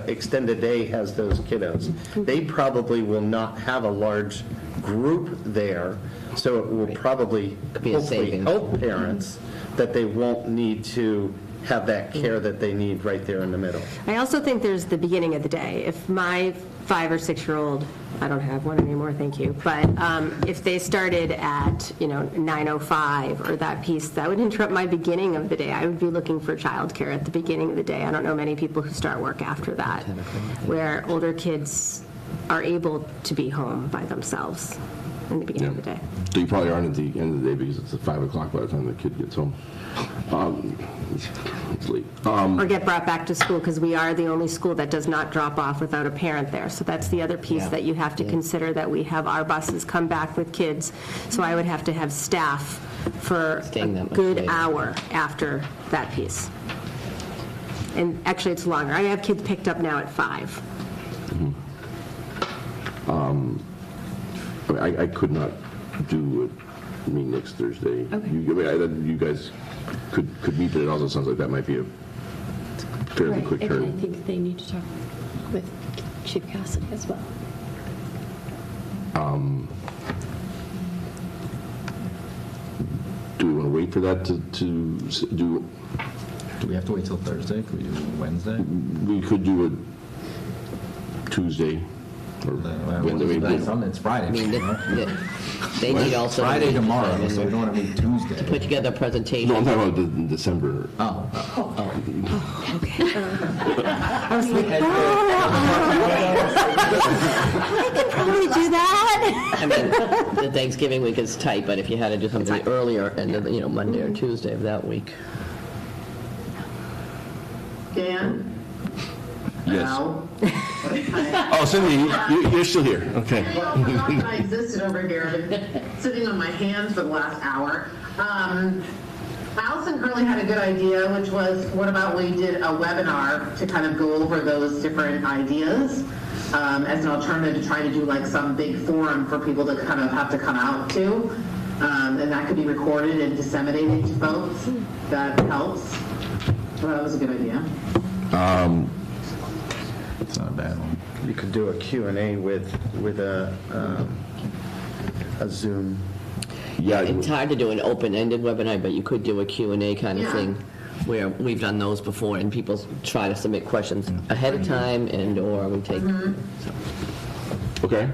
Extended Day has those kiddos. They probably will not have a large group there, so it will probably hopefully help parents that they won't need to have that care that they need right there in the middle. I also think there's the beginning of the day. If my 5 or 6-year-old, I don't have one anymore, thank you, but if they started at 9:05 or that piece, that would interrupt my beginning of the day. I would be looking for childcare at the beginning of the day. I don't know many people who start work after that, where older kids are able to be home by themselves in the beginning of the day. So you probably aren't at the end of the day because it's at 5 o'clock by the time the kid gets home. It's late. Or get brought back to school, because we are the only school that does not drop off without a parent there. So that's the other piece that you have to consider, that we have our buses come back with kids. So I would have to have staff for a good hour after that piece. And actually, it's longer. I have kids picked up now at 5. I could not do it next Thursday. Okay. You guys could meet, but it also sounds like that might be a fairly quick Right, turn. and I think they need to talk with Chief Cassidy as well. Do we want to wait for that to do? Do we have to wait till Thursday? Could we do Wednesday? We could do it Tuesday. Or Wednesday. It's Friday. I mean, they need also. Friday tomorrow, so we don't want to meet Tuesday. Put together a presentation. No, I'm talking about December. Okay. I was like, I could probably do that. I mean, the Thanksgiving week is tight, but if you had to do something earlier, and Monday or Tuesday of that week. Dan? Yes. Al? Oh, Cindy, you're still here. Okay. I forgot that I existed over here. I've been sitting on my hands for the last hour. Allison Curley had a good idea, which was, what about we did a webinar to kind of go over those different ideas as an alternative to try to do like some big forum for people to kind of have to come out to. And that could be recorded and disseminated to folks. That helps. Well, that was a good idea. It's not a bad one. You could do a Q&A with a Zoom. Yeah, It's hard to do an open-ended webinar, but you could do a Q&A kind of thing, where we've done those before, and people try to submit questions ahead of time, or we take. Okay.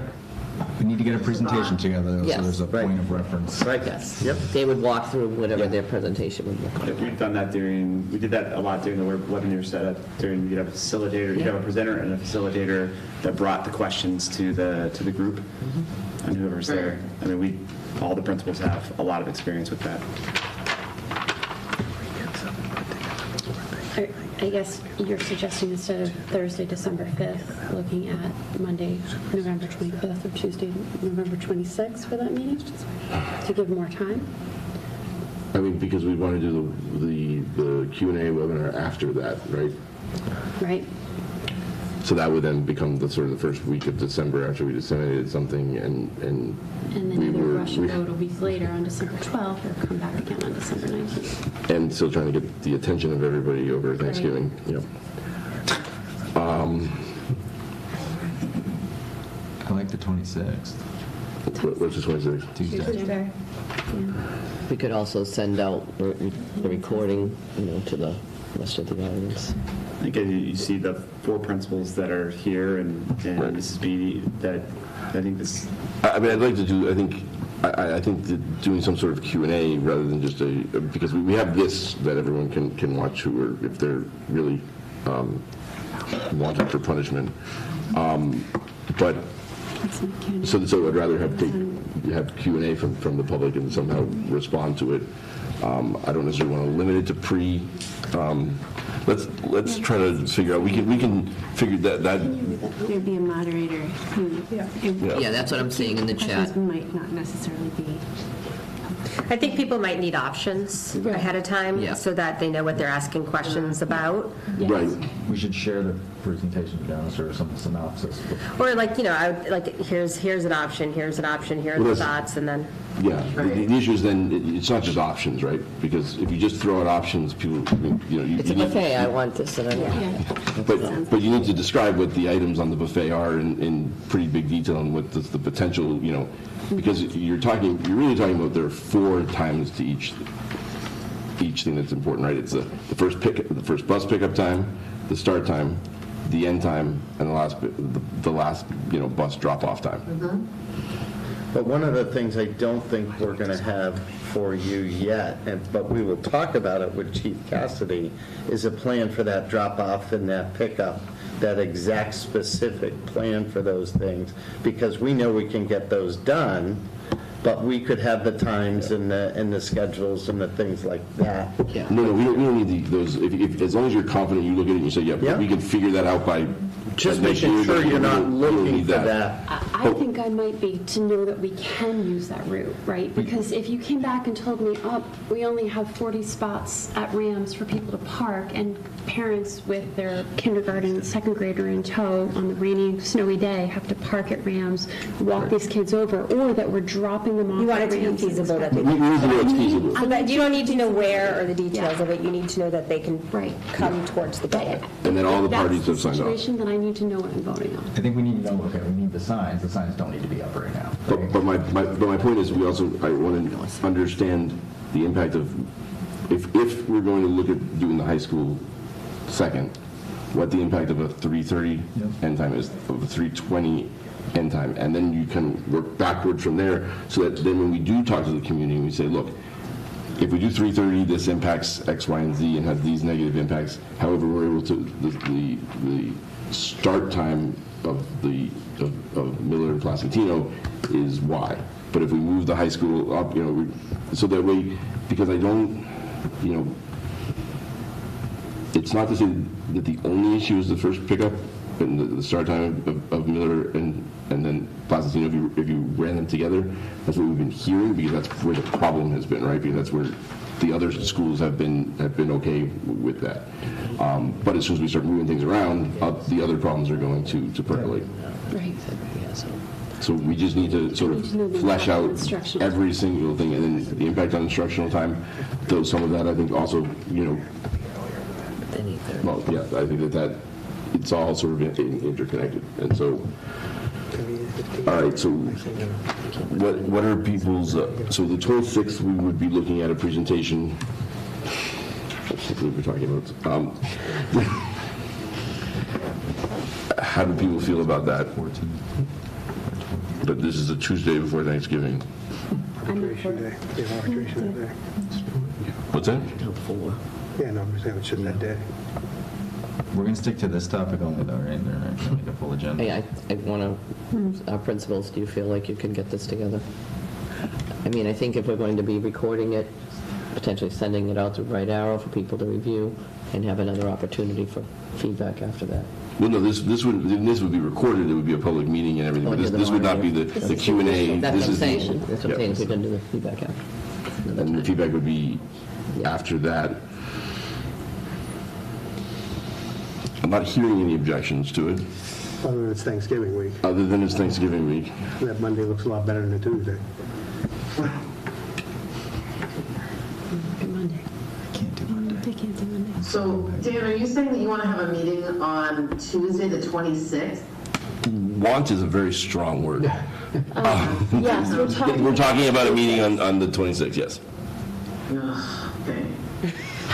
We need to get a presentation together, so Yes. there's a point of reference. Right. Yes. Yep. They would walk through whatever their presentation would look like. We've done that we did that a lot during the webinar setup. You'd have a facilitator, you'd have a presenter and a facilitator that brought the questions to the group and whoever's there. I mean, all the principals have a lot of experience with that. I guess you're suggesting instead of Thursday, December 5th, looking at Monday, November 25th, or Tuesday, November 26th for that meeting, to give more time? I mean, because we want to do the Q&A webinar after that, right? Right? So that would then become the sort of the first week of December after we disseminated something, and And then we either were, rush and go a week later on December 12th or come back again on December 19th. and still trying to get the attention of everybody over Thanksgiving, you know. I like the 26th. What's the 26th? Tuesday. We could also send out the recording, you know, to the rest of the audience. I think you see the 4 principals that are here and Mrs. Beatty, that I think this. I mean, I'd like to do, I think that doing some sort of Q&A rather than just because we have this that everyone can watch who are, if they're really wanted for punishment. But, so I'd rather have Q&A from the public and somehow respond to it. I don't necessarily want to limit it to let's try to figure out, we can figure that. There'd be a moderator who. Yeah, that's what I'm seeing in the chat. Questions might not necessarily be. I think people might need options ahead of time Yeah. so that they know what they're asking questions about. Right. We should share the presentation down, sort of some synopsis. Or like, you know, I would, like, here's an option, here are the thoughts, and then. Yeah, the issue is then, it's not just options, right? Because if you just throw out options, people, you know. It's a buffet, I want this, and I want that. But you need to describe what the items on the buffet are in pretty big detail and what the potential, you know, because you're really talking about there are 4 times to each thing that's important, right? It's the first bus pickup time, the start time, the end time, and the last you know, bus drop-off time. But one of the things I don't think we're going to have for you yet, but we will talk about it with Chief Cassidy, is a plan for that drop-off and that pickup, that exact specific plan for those things, because we know we can get those done, but we could have the times and the schedules and the things like that. Yeah. No, we don't need those. If as long as you're confident, you look at it and you say, yeah, we can figure that out by Just next making year, sure but you're not we don't looking need for that. I think I might be to know that we can use that route, right? Because if you came back and told me, oh, we only have 40 spots at Rams for people to park, and parents with their kindergarten, second grader in tow on the rainy, snowy day have to park at Rams, walk these kids over, or that we're dropping them off You want at it to be Rams. feasible that they We need to know it's feasible. But you don't need to know where or the details of it, you need to know that they can come towards the goal. And then all the If that's parties have signed off. situation, then I need to know what I'm voting on. I think we need to know, okay, we need the signs don't need to be up right now. But my point is, I want to understand the impact of, if we're going to look at doing the high school second, what the impact of a 3:30 end time is, of a 3:20 end time, and then you can work backwards from there, so that then when we do talk to the community, we say, look, if we do 3:30, this impacts X, Y, and Z and has these negative impacts. However, we're able to, the start time of Miller and Placentino is Y. But if we move the high school up, you know, so that way, because I don't, you know, it's not to say that the only issue is the first pickup and the start time of Miller and then Placentino, if you ran them together. That's what we've been hearing, because that's where the problem has been, right? Because that's where the other schools have been okay with that. But as soon as we start moving things around, the other problems are going to percolate. Right. So we just need to sort of flesh out every single thing, and then the impact on instructional time, though some of that I think also, you know, well, yeah, I think that it's all sort of interconnected. And so, all right, so what are people's, so the 26th, we would be looking at a presentation, what we're talking about. How do people feel about that? But this is a Tuesday before Thanksgiving. Arbitration day. Yeah, arbitration day. What's that? Yeah, no, I'm saying it's just that day. We're going to stick to this topic only, though, right? They're not going to make a full agenda. Hey, I want to, our principals, do you feel like you can get this together? I mean, I think if we're going to be recording it, potentially sending it out to Bright Arrow for people to review, and have another opportunity for feedback after that. Well, no, this would be recorded, it would be a public meeting and everything, but this would not be the Q&A. That's what I'm saying, Yeah. that's what I'm saying, if we're going to do the feedback after. And the feedback would be after that. I'm not hearing any objections to it, Other than it's Thanksgiving week. other than it's Thanksgiving week. That Monday looks a lot better than a Tuesday. Good Monday. Can't do Monday. I can't do Monday. So, Dan, are you saying that you want to have a meeting on Tuesday, the 26th? Want is a very strong word. Yes, we're talking. We're talking about a meeting on the 26th, yes. Okay.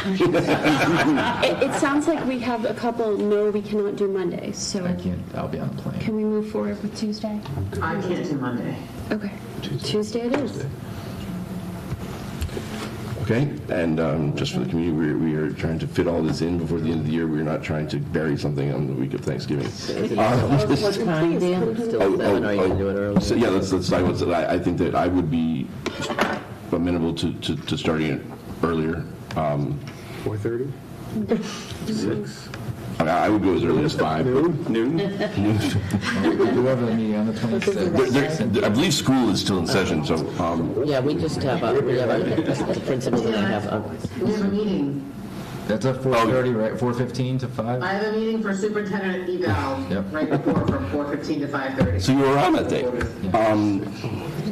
It sounds like we have a couple, no, we cannot do Monday, so I can't, I'll be on a plane. can we move forward with Tuesday? I can't do Monday. Okay, Tuesday it is. Okay, and just for the community, we are trying to fit all this in before the end of the year. We're not trying to bury something on the week of Thanksgiving. What time, Dan? Still 7, or you can do it early? So, yeah, let's talk about that. I think that I would be amenable to starting it earlier. 4:30? 6. I would go as early as 5. Noon? We do have a meeting on the 26th. I believe school is still in session, so, Yeah, we just have, the principals and I have, We have a meeting. That's at 4:30, right? 4:15 to 5? I have a meeting for superintendent eval Yep. right before from 4:15 to 5:30. so you were around that day.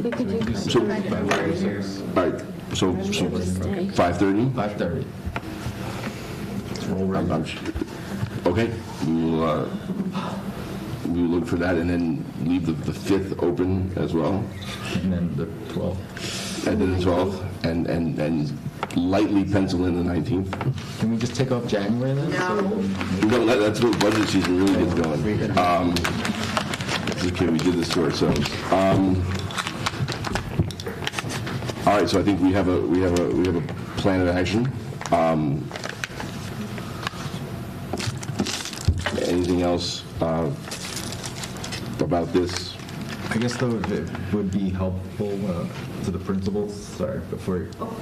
We could do So, all right, so 5:30? 5:30. Okay, we'll look for that and then leave the 5th open as well. And then the 12th. And then the 12th, and lightly pencil in the 19th. Can we just take off January then? No, that's what budget season really gets going. It's okay, we did this to ourselves. All right, so I think we have a plan of action. Anything else about this? I guess though it would be helpful to the principals, sorry,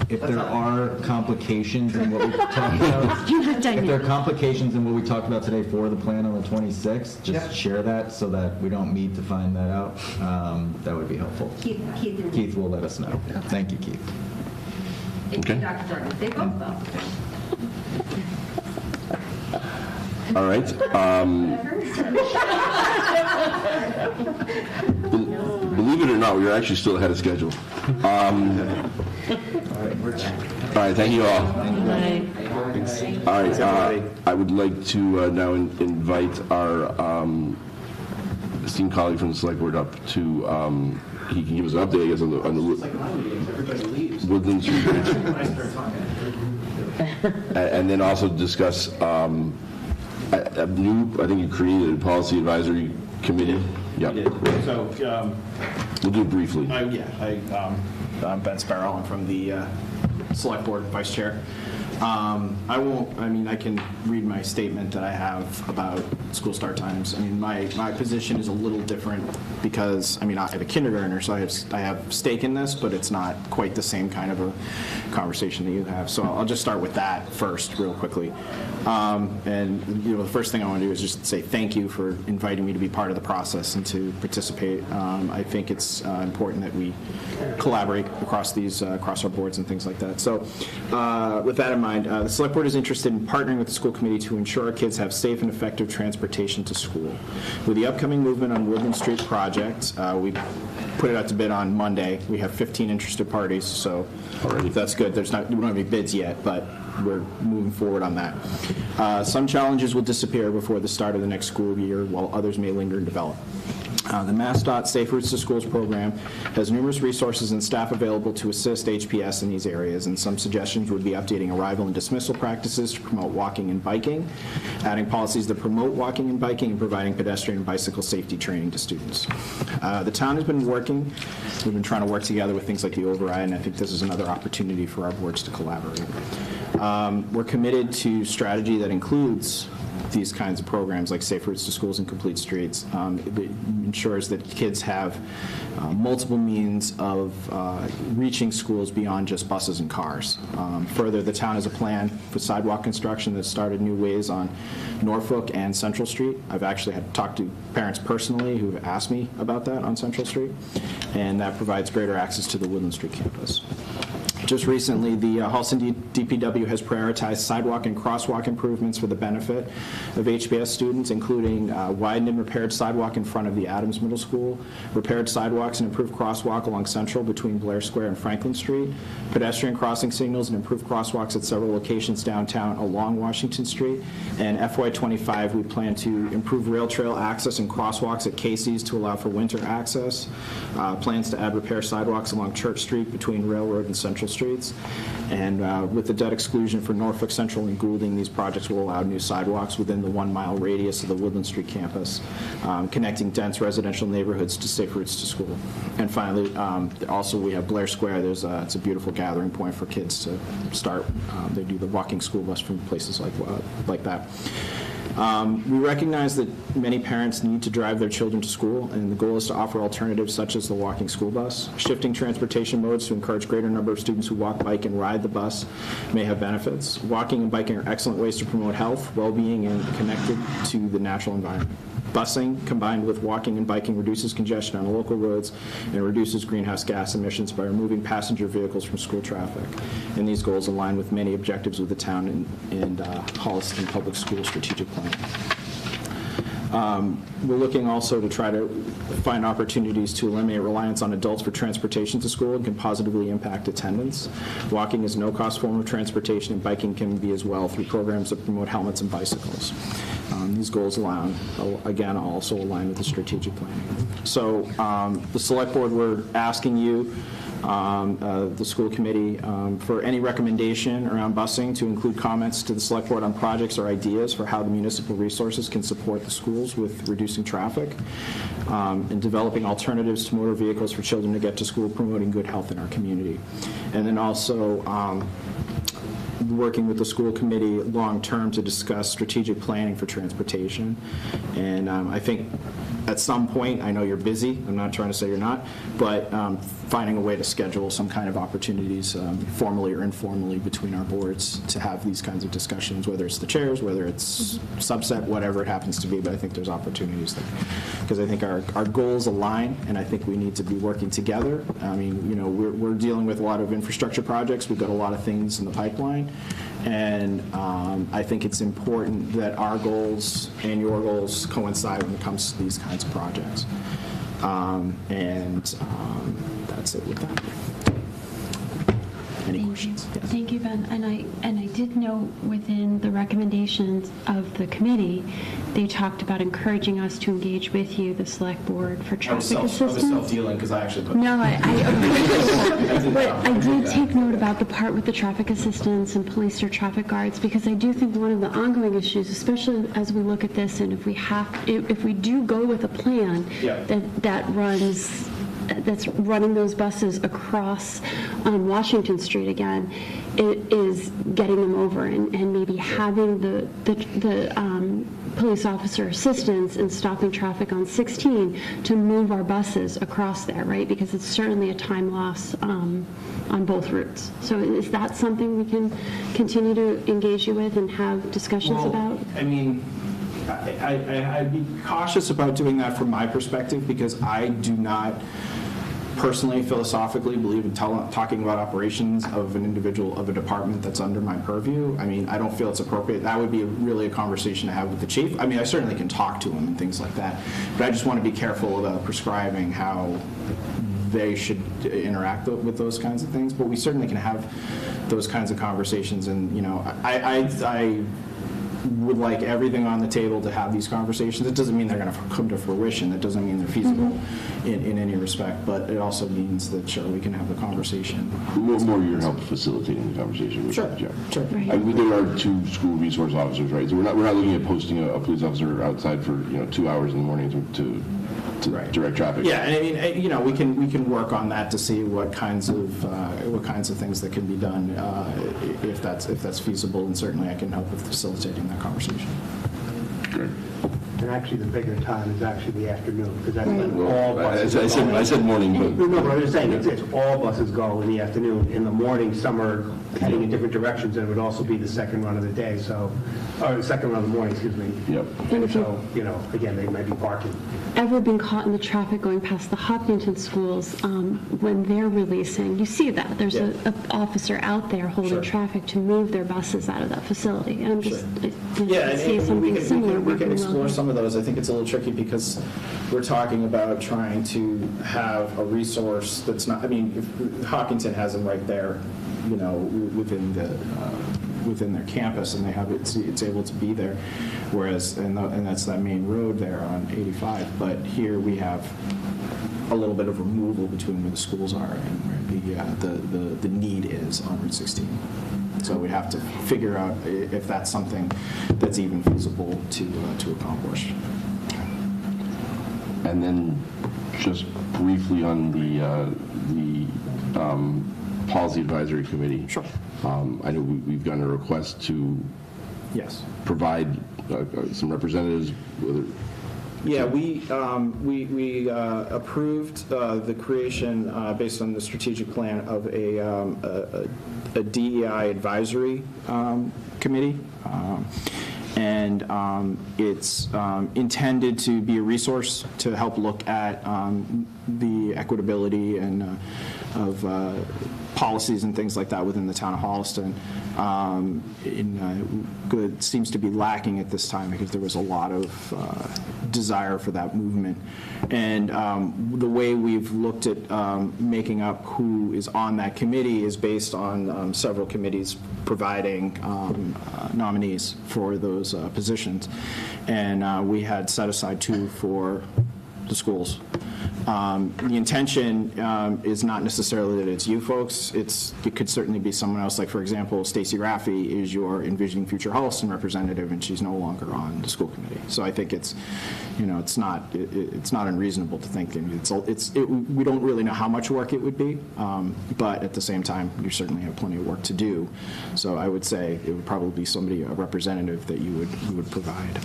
if there are complications in what we talked about. You're not done If there are yet. complications in what we talked about today for the plan on the 26th, just share that so that we don't need to find that out. That would be helpful. Keith will let us know. Thank you, Keith. Okay. Dr. Jordan, they both will. All right. Believe it or not, we are actually still ahead of schedule. All right, thank you all. All right, I would like to now invite our esteemed colleague from the select board up to, he can give us an update, I guess, on the Woodland Street Bridge. And then also discuss a new, I think you created a policy advisory committee. Yeah. So, We'll do it briefly. I'm Ben Sparrow. I'm from the Select Board Vice Chair. I can read my statement that I have about school start times. I mean, my position is a little different because, I have a kindergartner, so I have stake in this, but it's not quite the same kind of a conversation that you have. So I'll just start with that first, real quickly. The first thing I want to do is just say thank you for inviting me to be part of the process and to participate. I think it's important that we collaborate across our boards and things like that. So with that in mind, the Select Board is interested in partnering with the school committee to ensure our kids have safe and effective transportation to school. With the upcoming movement on Woodland Street project, we put it out to bid on Monday. We have 15 interested parties, so that's good. We don't have any bids yet, but we're moving forward on that. Some challenges will disappear before the start of the next school year, while others may linger and develop. The MassDOT Safe Routes to Schools program has numerous resources and staff available to assist HPS in these areas, and some suggestions would be updating arrival and dismissal practices to promote walking and biking, adding policies that promote walking and biking, and providing pedestrian and bicycle safety training to students. The town has been working, we've been trying to work together with things like the override, and I think this is another opportunity for our boards to collaborate. We're committed to strategy that includes these kinds of programs like Safe Routes to Schools and Complete Streets. It ensures that kids have multiple means of reaching schools beyond just buses and cars. Further, the town has a plan for sidewalk construction that started new ways on Norfolk and Central Street. I've actually had talked to parents personally who have asked me about that on Central Street, and that provides greater access to the Woodland Street campus. Just recently, the Halston DPW has prioritized sidewalk and crosswalk improvements for the benefit of HBS students, including widened and repaired sidewalk in front of the Adams Middle School, repaired sidewalks and improved crosswalk along Central between Blair Square and Franklin Street, pedestrian crossing signals and improved crosswalks at several locations downtown along Washington Street. And FY25, we plan to improve rail trail access and crosswalks at Casey's to allow for winter access. Plans to add repair sidewalks along Church Street between Railroad and Central Streets. And with the debt exclusion for Norfolk Central and Goulding, these projects will allow new sidewalks within the 1-mile radius of the Woodland Street campus, connecting dense residential neighborhoods to safe routes to school. And finally, also we have Blair Square. It's a beautiful gathering point for kids to start. They do the walking school bus from places like that. We recognize that many parents need to drive their children to school, and the goal is to offer alternatives such as the walking school bus. Shifting transportation modes to encourage greater number of students who walk, bike, and ride the bus may have benefits. Walking and biking are excellent ways to promote health, well-being, and connected to the natural environment. Busing, combined with walking and biking, reduces congestion on local roads and reduces greenhouse gas emissions by removing passenger vehicles from school traffic. And these goals align with many objectives of the town and Holliston Public School strategic plan. We're looking also to try to find opportunities to eliminate reliance on adults for transportation to school and can positively impact attendance. Walking is a no-cost form of transportation, and biking can be as well through programs that promote helmets and bicycles. These goals again also align with the strategic planning. So the select board, we're asking you, the school committee, for any recommendation around busing to include comments to the select board on projects or ideas for how the municipal resources can support the schools with reducing traffic, and developing alternatives to motor vehicles for children to get to school, promoting good health in our community. And then also working with the school committee long-term to discuss strategic planning for transportation. And I think at some point, I know you're busy, I'm not trying to say you're not, but finding a way to schedule some kind of opportunities, formally or informally, between our boards to have these kinds of discussions, whether it's the chairs, whether it's subset, whatever it happens to be, but I think there's opportunities there. Because I think our goals align, and I think we need to be working together. I mean, you know, we're dealing with a lot of infrastructure projects, we've got a lot of things in the pipeline, and I think it's important that our goals and your goals coincide when it comes to these kinds of projects. That's it with that. Any questions? Yes. Thank you, Ben. And I did know within the recommendations of the committee, they talked about encouraging us to engage with you, the select board, for traffic assistance. I was self-dealing because I actually put No, I appreciate that. But I did take note about the part with the traffic assistance and police or traffic guards, because I do think one of the ongoing issues, especially as we look at this, and if we do go with a plan that's running those buses across Washington Street again, it is getting them over and maybe having the police officer assistance and stopping traffic on 16 to move our buses across there, right? Because it's certainly a time loss on both routes. So is that something we can continue to engage you with and have discussions about? I mean, I'd be cautious about doing that from my perspective, because I do not personally, philosophically, believe in talking about operations of an individual, of a department that's under my purview. I mean, I don't feel it's appropriate. That would be really a conversation to have with the chief. I mean, I certainly can talk to him and things like that, but I just want to be careful about prescribing how they should interact with those kinds of things. But we certainly can have those kinds of conversations, and, you know, I would like everything on the table to have these conversations. It doesn't mean they're going to come to fruition. That doesn't mean they're feasible in any respect, but it also means that, sure, we can have the conversation. More your help facilitating the conversation. Sure. Right. I mean, there are 2 school resource officers, right? So we're not looking at posting a police officer outside for 2 hours in the morning to direct traffic. Yeah, and I mean, you know, we can work on that to see what kinds of things that can be done if that's feasible, and certainly I can help with facilitating that conversation. Great. And actually, the bigger time is actually the afternoon, because that's when all buses I said morning, but... No, but I'm just saying, it's all buses go in the afternoon. In the morning, some are heading in different directions, and it would also be the second run of the day, so or the second one in the morning, excuse me. Yep. And so, again, they might be barking. Ever been caught in the traffic going past the Hopkinton schools when they're releasing? You see that. There's an officer out there holding traffic to move their buses out of that facility. And I'm just, Yeah, see and something we similar. can explore some of those. I think it's a little tricky because we're talking about trying to have a resource that's not, I mean, if Hopkinton has them right there, within their campus, and they have it's able to be there, whereas, and that's that main road there on 85, but here we have a little bit of removal between where the schools are and where the need is on Route 16. So we have to figure out if that's something that's even feasible to accomplish. And then just briefly on the Policy Advisory Committee. Sure. I know we've gotten a request to provide some representatives. Yeah, we approved the creation, based on the strategic plan, of a DEI advisory committee. And it's intended to be a resource to help look at the equitability and of policies and things like that within the town of Holliston. Good seems to be lacking at this time because there was a lot of desire for that movement. And the way we've looked at making up who is on that committee is based on several committees providing nominees for those positions. And we had set aside 2 for the schools. The intention is not necessarily that it's you folks. It could certainly be someone else. Like, for example, Stacy Raffi is your Envisioning Future Holliston representative, and she's no longer on the school committee. So I think it's not unreasonable to think we don't really know how much work it would be, but at the same time, you certainly have plenty of work to do. So I would say it would probably be a representative that you would provide.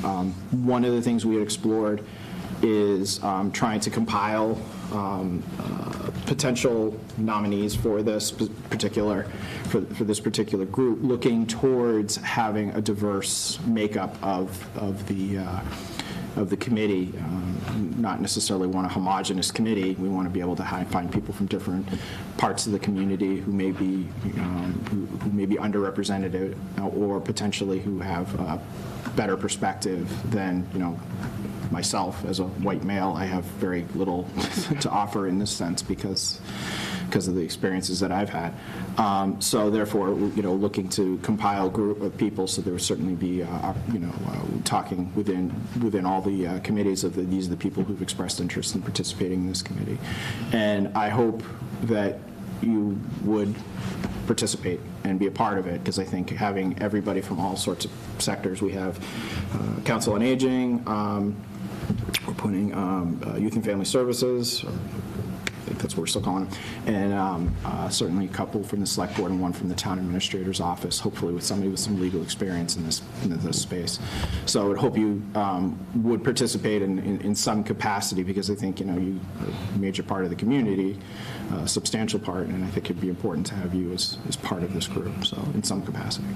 One of the things we had explored is trying to compile potential nominees for this particular group, looking towards having a diverse makeup of the committee. Not necessarily want a homogenous committee. We want to be able to find people from different parts of the community who may be underrepresented, or potentially who have a better perspective than myself. As a white male, I have very little to offer in this sense because of the experiences that I've had. So therefore, looking to compile a group of people, so there would certainly be, talking within all the committees of these are the people who've expressed interest in participating in this committee. And I hope that you would participate and be a part of it, because I think having everybody from all sorts of sectors, we have Council on Aging, we're putting Youth and Family Services, I think that's what we're still calling them, and certainly a couple from the Select Board and one from the Town Administrator's Office, hopefully with somebody with some legal experience in this space. So I would hope you would participate in some capacity, because I think, you are a major part of the community, a substantial part, and I think it'd be important to have you as part of this group, so in some capacity.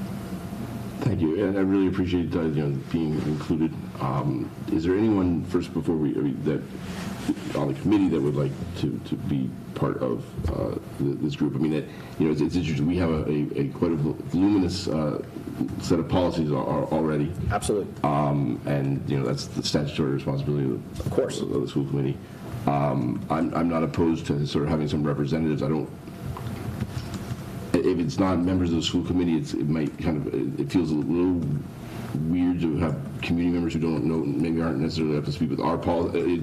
Thank you, and I really appreciate being included. Is there anyone, first, before that on the committee that would like to be part of this group? I mean, it's interesting. We have a quite a voluminous set of policies already. Absolutely. And that's the statutory responsibility of course of the school committee. I'm not opposed to sort of having some representatives. If it's not members of the school committee, it feels a little weird to have community members who don't know, maybe aren't necessarily up to speed with our policy.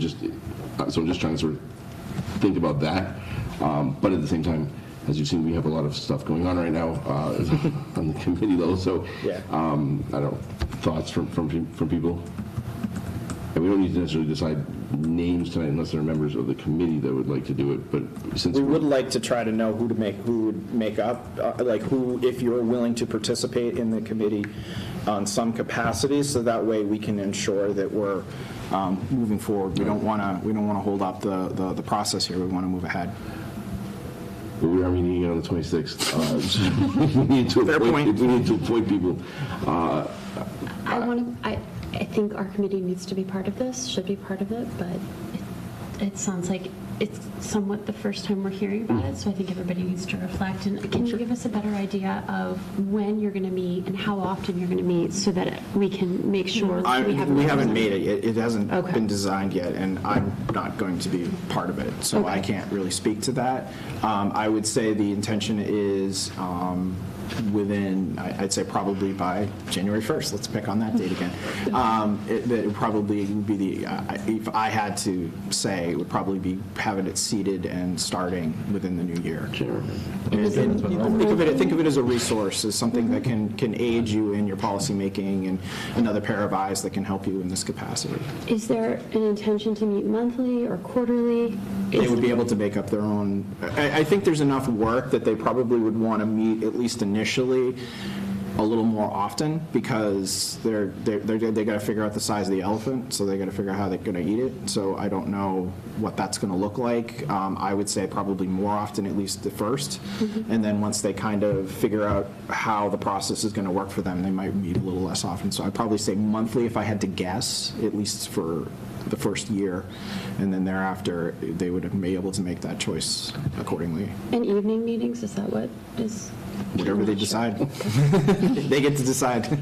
So I'm just trying to sort of think about that. But at the same time, as you've seen, we have a lot of stuff going on right now on the committee level. So I don't know, thoughts from people. And we don't need to necessarily decide names tonight unless there are members of the committee that would like to do it. But since we would like to try to know who would make up, if you're willing to participate in the committee on some capacity, so that way we can ensure that we're moving forward. We don't want to hold up the process here. We want to move ahead. but we are meeting on the 26th. So we need to Fair appoint, point. we need to appoint people. I think our committee needs to be part of this, should be part of it, but it sounds like it's somewhat the first time we're hearing about it, so I think everybody needs to reflect. And can you give us a better idea of when you're going to meet and how often you're going to meet so that we can make sure we have... We haven't made it yet. It hasn't Okay. been designed yet, and I'm not going to be part of it, so I can't really speak to that. I would say the intention is within, I'd say probably by January 1st, let's pick on that date again. It probably would be if I had to say, it would probably be having it seated and starting within the new year. And think of it as a resource, as something that can aid you in your policy making and another pair of eyes that can help you in this capacity. Is there an intention to meet monthly or quarterly? They would be able to make up their own. I think there's enough work that they probably would want to meet, at least initially, a little more often, because they got to figure out the size of the elephant, so they got to figure out how they're going to eat it. So I don't know what that's going to look like. I would say probably more often, at least at first, and then once they kind of figure out how the process is going to work for them, they might meet a little less often. So I'd probably say monthly if I had to guess, at least for the first year, and then thereafter they would be able to make that choice accordingly. And evening meetings, is that what is... Whatever they decide. They get to decide.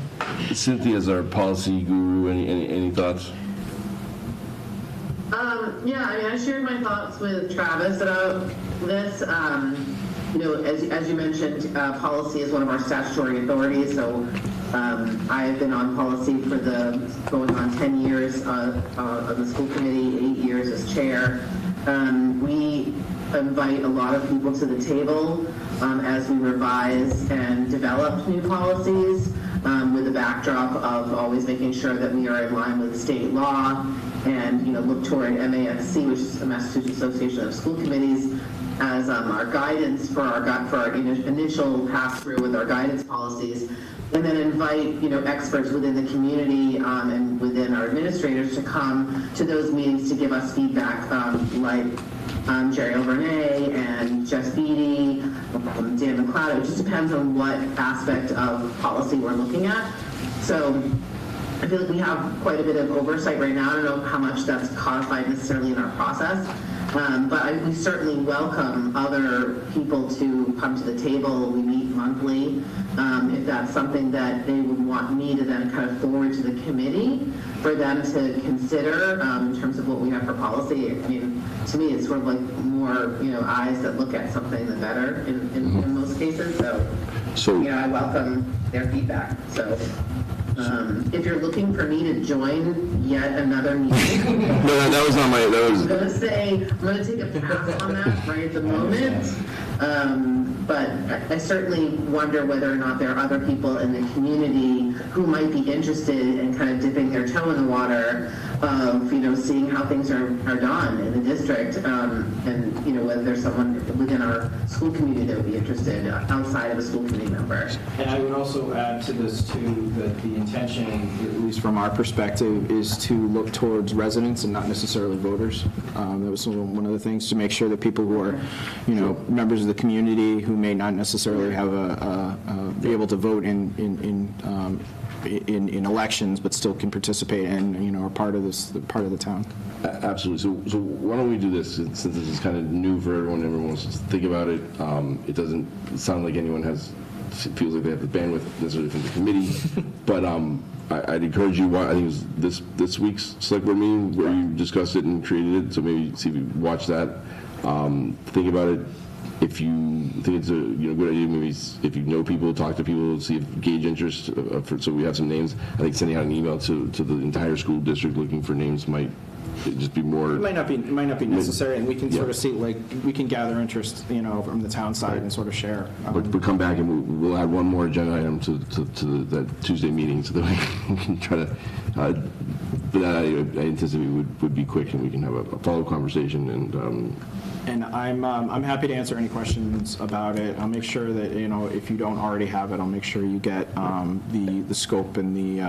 Cynthia's our policy guru. Any thoughts? Yeah, I mean, I shared my thoughts with Travis about this. As you mentioned, policy is one of our statutory authorities, so I have been on policy for going on 10 years of the school committee, 8 years as chair. We invite a lot of people to the table as we revise and develop new policies with the backdrop of always making sure that we are in line with state law and look toward MASC, which is the Massachusetts Association of School Committees, as our guidance for our initial pass-through with our guidance policies, and then invite experts within the community and within our administrators to come to those meetings to give us feedback, like Jerry O'Vernay and Jess Beatty, Dan McLeod. It just depends on what aspect of policy we're looking at. So I feel like we have quite a bit of oversight right now. I don't know how much that's codified necessarily in our process, but we certainly welcome other people to come to the table. We meet monthly. If that's something that they would want me to then kind of forward to the committee for them to consider in terms of what we have for policy. I mean, to me, it's sort of like more, eyes that look at something, the better in most cases. So I welcome their feedback. So if you're looking for me to join yet another meeting, No, that was not my. That was. I'm going to take a pass on that right at the moment. But I certainly wonder whether or not there are other people in the community who might be interested in kind of dipping their toe in the water of, seeing how things are done in the district, and, whether there's someone within our school community that would be interested outside of a school committee member. And I would also add to this, too, that the intention, at least from our perspective, is to look towards residents and not necessarily voters. That was one of the things, to make sure that people who are, members of the community who may not necessarily have be able to vote in elections, but still can participate and are part of the town. Absolutely. So why don't we do this, since this is kind of new for everyone wants to think about it. It doesn't sound like anyone feels like they have the bandwidth necessarily from the committee, but I'd encourage you. I think it was this week's select board meeting where you discussed it and created it. So maybe see if you watch that. Think about it. If you think it's a good idea, maybe if you know people, talk to people, see if gauge interest. So we have some names. I think sending out an email to the entire school district looking for names might just be more. It might not be necessary, and we can sort of see, we can gather interest, from the town side and sort of share. But come back and we'll add one more agenda item to that Tuesday meeting so that we can try to. But that I anticipate would be quick, and we can have a follow-up conversation and And I'm happy to answer any questions about it. I'll make sure that, if you don't already have it, I'll make sure you get the scope and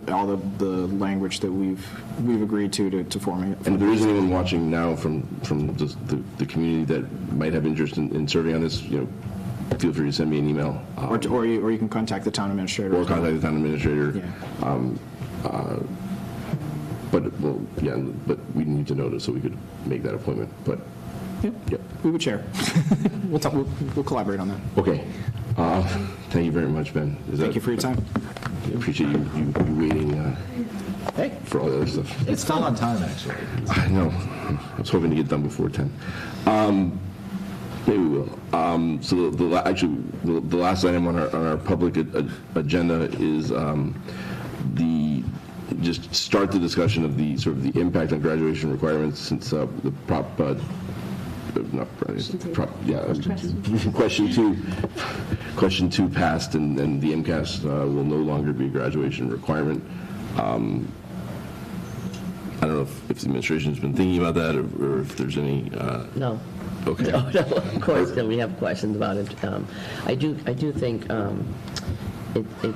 all the language that we've agreed to form it. And if there is anyone watching now from the community that might have interest in serving on this, feel free to send me an email. Or you can contact the town administrator. Or contact the town administrator. Yeah. But we need to know this so we could make that appointment. But yeah. We would share. We'll collaborate on that. okay. Thank you very much, Ben. Thank you for your time. I appreciate you waiting for all the other stuff. It's still on time, actually. I know. I was hoping to get done before 10. Maybe we will. So the last item on our public agenda is just start the discussion of the sort of the impact on graduation requirements since the question two passed and the MCAS will no longer be a graduation requirement. I don't know if the administration's been thinking about that or if there's any. No. Okay. No, of course, we have questions about it. I do think it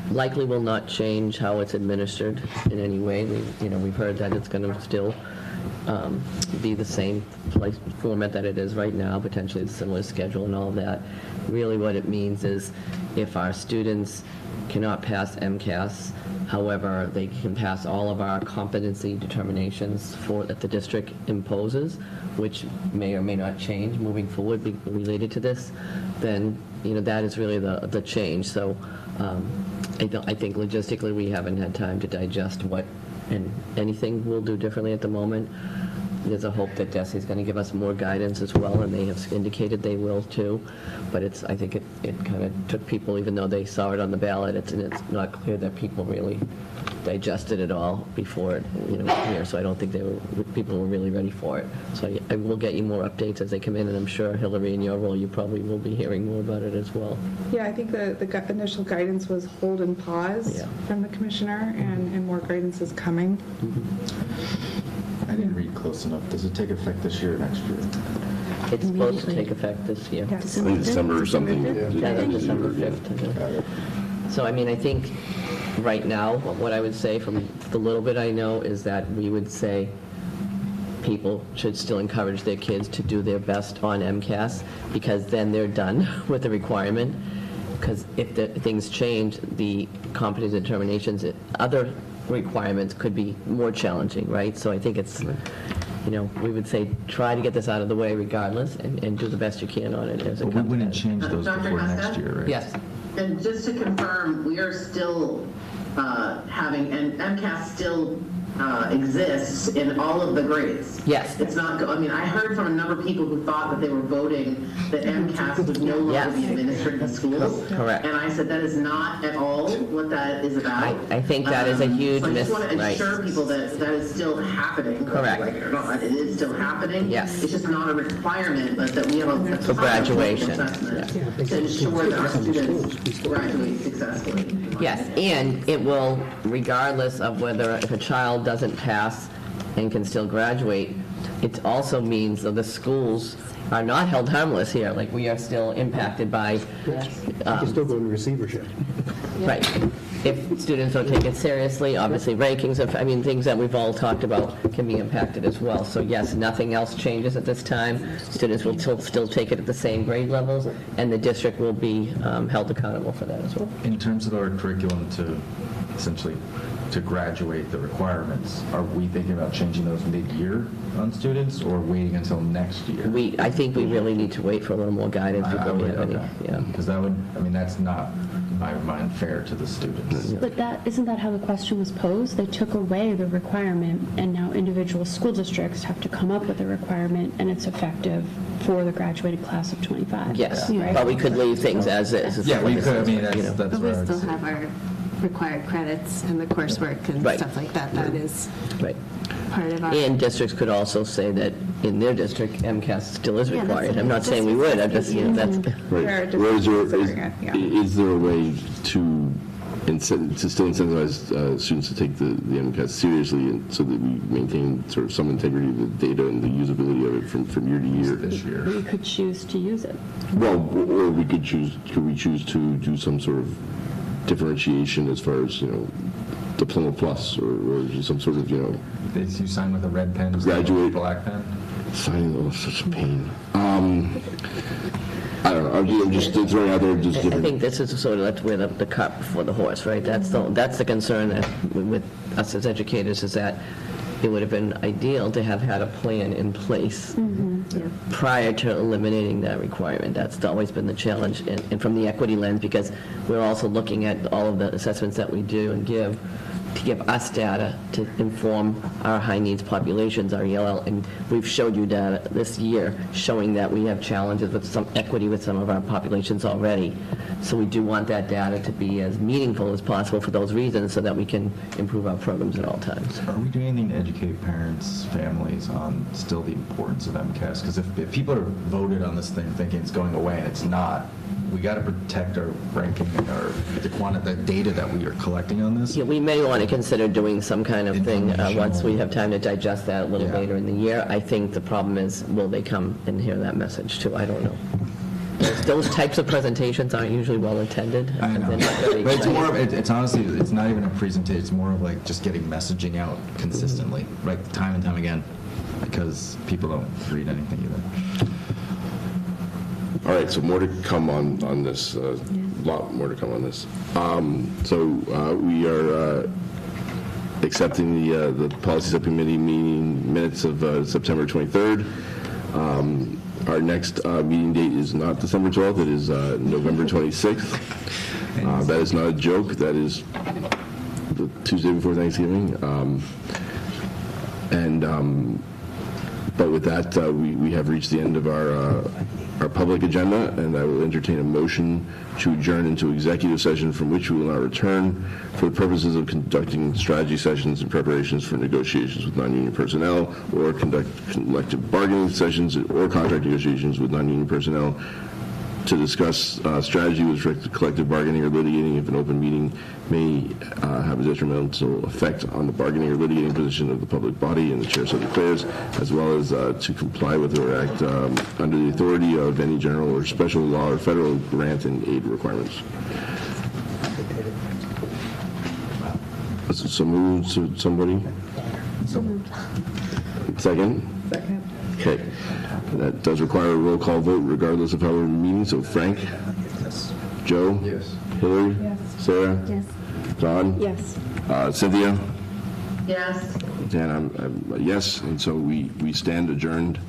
likely will not change how it's administered in any way. We've heard that it's going to still be the same format that it is right now, potentially a similar schedule and all of that. Really what it means is if our students cannot pass MCAS, however, they can pass all of our competency determinations that the district imposes, which may or may not change moving forward related to this, then that is really the change. So I think logistically we haven't had time to digest what and anything we'll do differently at the moment. There's a hope that DESE's going to give us more guidance as well, and they have indicated they will too. But I think it kind of took people, even though they saw it on the ballot, it's not clear that people really digested it all before it here. So I don't think people were really ready for it. So I will get you more updates as they come in, and I'm sure Hillary, in your role, you probably will be hearing more about it as well. Yeah, I think the initial guidance was hold and pause from the commissioner, and more guidance is coming. I didn't read close enough. Does it take effect this year or next year? It's supposed to take effect this year. In December or something. Yeah, December 5th. So, I think right now, what I would say from the little bit I know is that we would say people should still encourage their kids to do their best on MCAS because then they're done with the requirement. Because if things change, the competency determinations, other requirements could be more challenging, right? So I think it's, we would say try to get this out of the way regardless and do the best you can on it as it comes. We wouldn't change those Dr. before Costa? next year, right? Yes. And just to confirm, we are still having, and MCAS still exists in all of the grades. Yes. It's not, I heard from a number of people who thought that they were voting that MCAS would no longer be administered in schools. Correct. And I said that is not at all what that is about. I think that is a huge so I just want to right. assure people that that is still happening. Correct. Like it or not, it is still happening. Yes. It's just not a requirement, but that we have a For graduation. assessment to ensure that our students graduate successfully. Yes, and it will, regardless of whether if a child doesn't pass and can still graduate, it also means that the schools are not held harmless here. Like, we are still impacted by... You can still go into receivership. Right. If students don't take it seriously, obviously rankings of, things that we've all talked about can be impacted as well. So yes, nothing else changes at this time. Students will still take it at the same grade levels, and the district will be held accountable for that as well. In terms of our curriculum to essentially to graduate the requirements, are we thinking about changing those mid-year on students or waiting until next year? I think we really need to wait for a little more guidance before we have any. Yeah. Because that would, that's not, in my mind, fair to the students. But isn't that how the question was posed? They took away the requirement, and now individual school districts have to come up with a requirement, and it's effective for the graduated class of 25. Yes, right? but we could leave things as is. Yeah, we could. That's But we where I would still say. have our required credits and the coursework and Right. stuff like that. That is Right. part of our... And districts could also say that in their district, MCAS still is Yeah, that's required. okay. I'm not saying we would, I'm just, that's... Right. There are Or is there different ways of doing it, yeah. is there a way to to still incentivize students to take the MCAS seriously, and so that we maintain sort of some integrity of the data and the usability of it from year to year. This year. You could choose to use it. Well, or we could choose to do some sort of differentiation as far as, Diploma Plus or some sort of, You sign with a red pen, graduate black pen. signing. Oh, such a pain. I don't know. I'm just throwing out there just I different. think this is sort of that's where the cart before the horse, right? That's the concern that with us as educators, is that it would have been ideal to have had a plan in place prior to eliminating that requirement. That's always been the challenge, and from the equity lens, because we're also looking at all of the assessments that we do and give, to give us data to inform our high-needs populations, our ELL, and we've showed you data this year showing that we have challenges with some equity with some of our populations already. So we do want that data to be as meaningful as possible for those reasons, so that we can improve our programs at all times. Are we doing anything to educate parents, families on still the importance of MCAS? Because if people are voted on this thing thinking it's going away and it's not, we got to protect our ranking and the data that we are collecting on this. Yeah, we may want to consider doing some kind of thing once we have time to digest that a little later in the year. I think the problem is, will they come and hear that message too? I don't know. Those types of presentations aren't usually well-intended. I know. They're not very But it's exciting. more of, it's honestly, it's not even a presentation, it's more of like just getting messaging out consistently, right, time and time again, because people don't read anything either. All right, so more to come on this. A lot more to come on this. We are accepting the policy subcommittee meeting minutes of September 23rd. Our next meeting date is not December 12th. It is November 26th. That is not a joke. That is the Tuesday before Thanksgiving. But with that, we have reached the end of our public agenda, and I will entertain a motion to adjourn into executive session from which we will not return for the purposes of conducting strategy sessions and preparations for negotiations with non-union personnel, or conduct collective bargaining sessions or contract negotiations with non-union personnel, to discuss strategy with respect to collective bargaining or litigating if an open meeting may have a detrimental effect on the bargaining or litigating position of the public body, and the chair so declares, as well as to comply with or act under the authority of any general or special law or federal grant and aid requirements. So moved to somebody? Second? Second. Okay. That does require a roll call vote regardless of how we're meeting. So Frank? Yes. Joe? Yes. Hillary? Yes. Sarah? Yes. Don? Yes. Cynthia? Yes. And I'm a yes, and so we stand adjourned.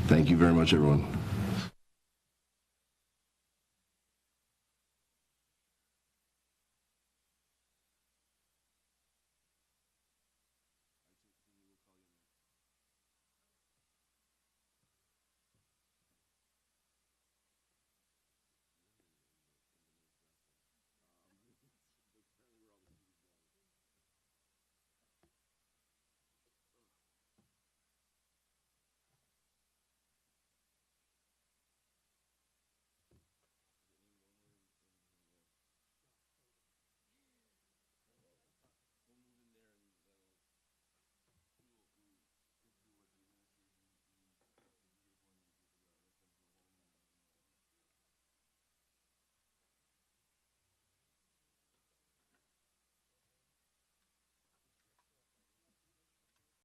Thank you very much, everyone.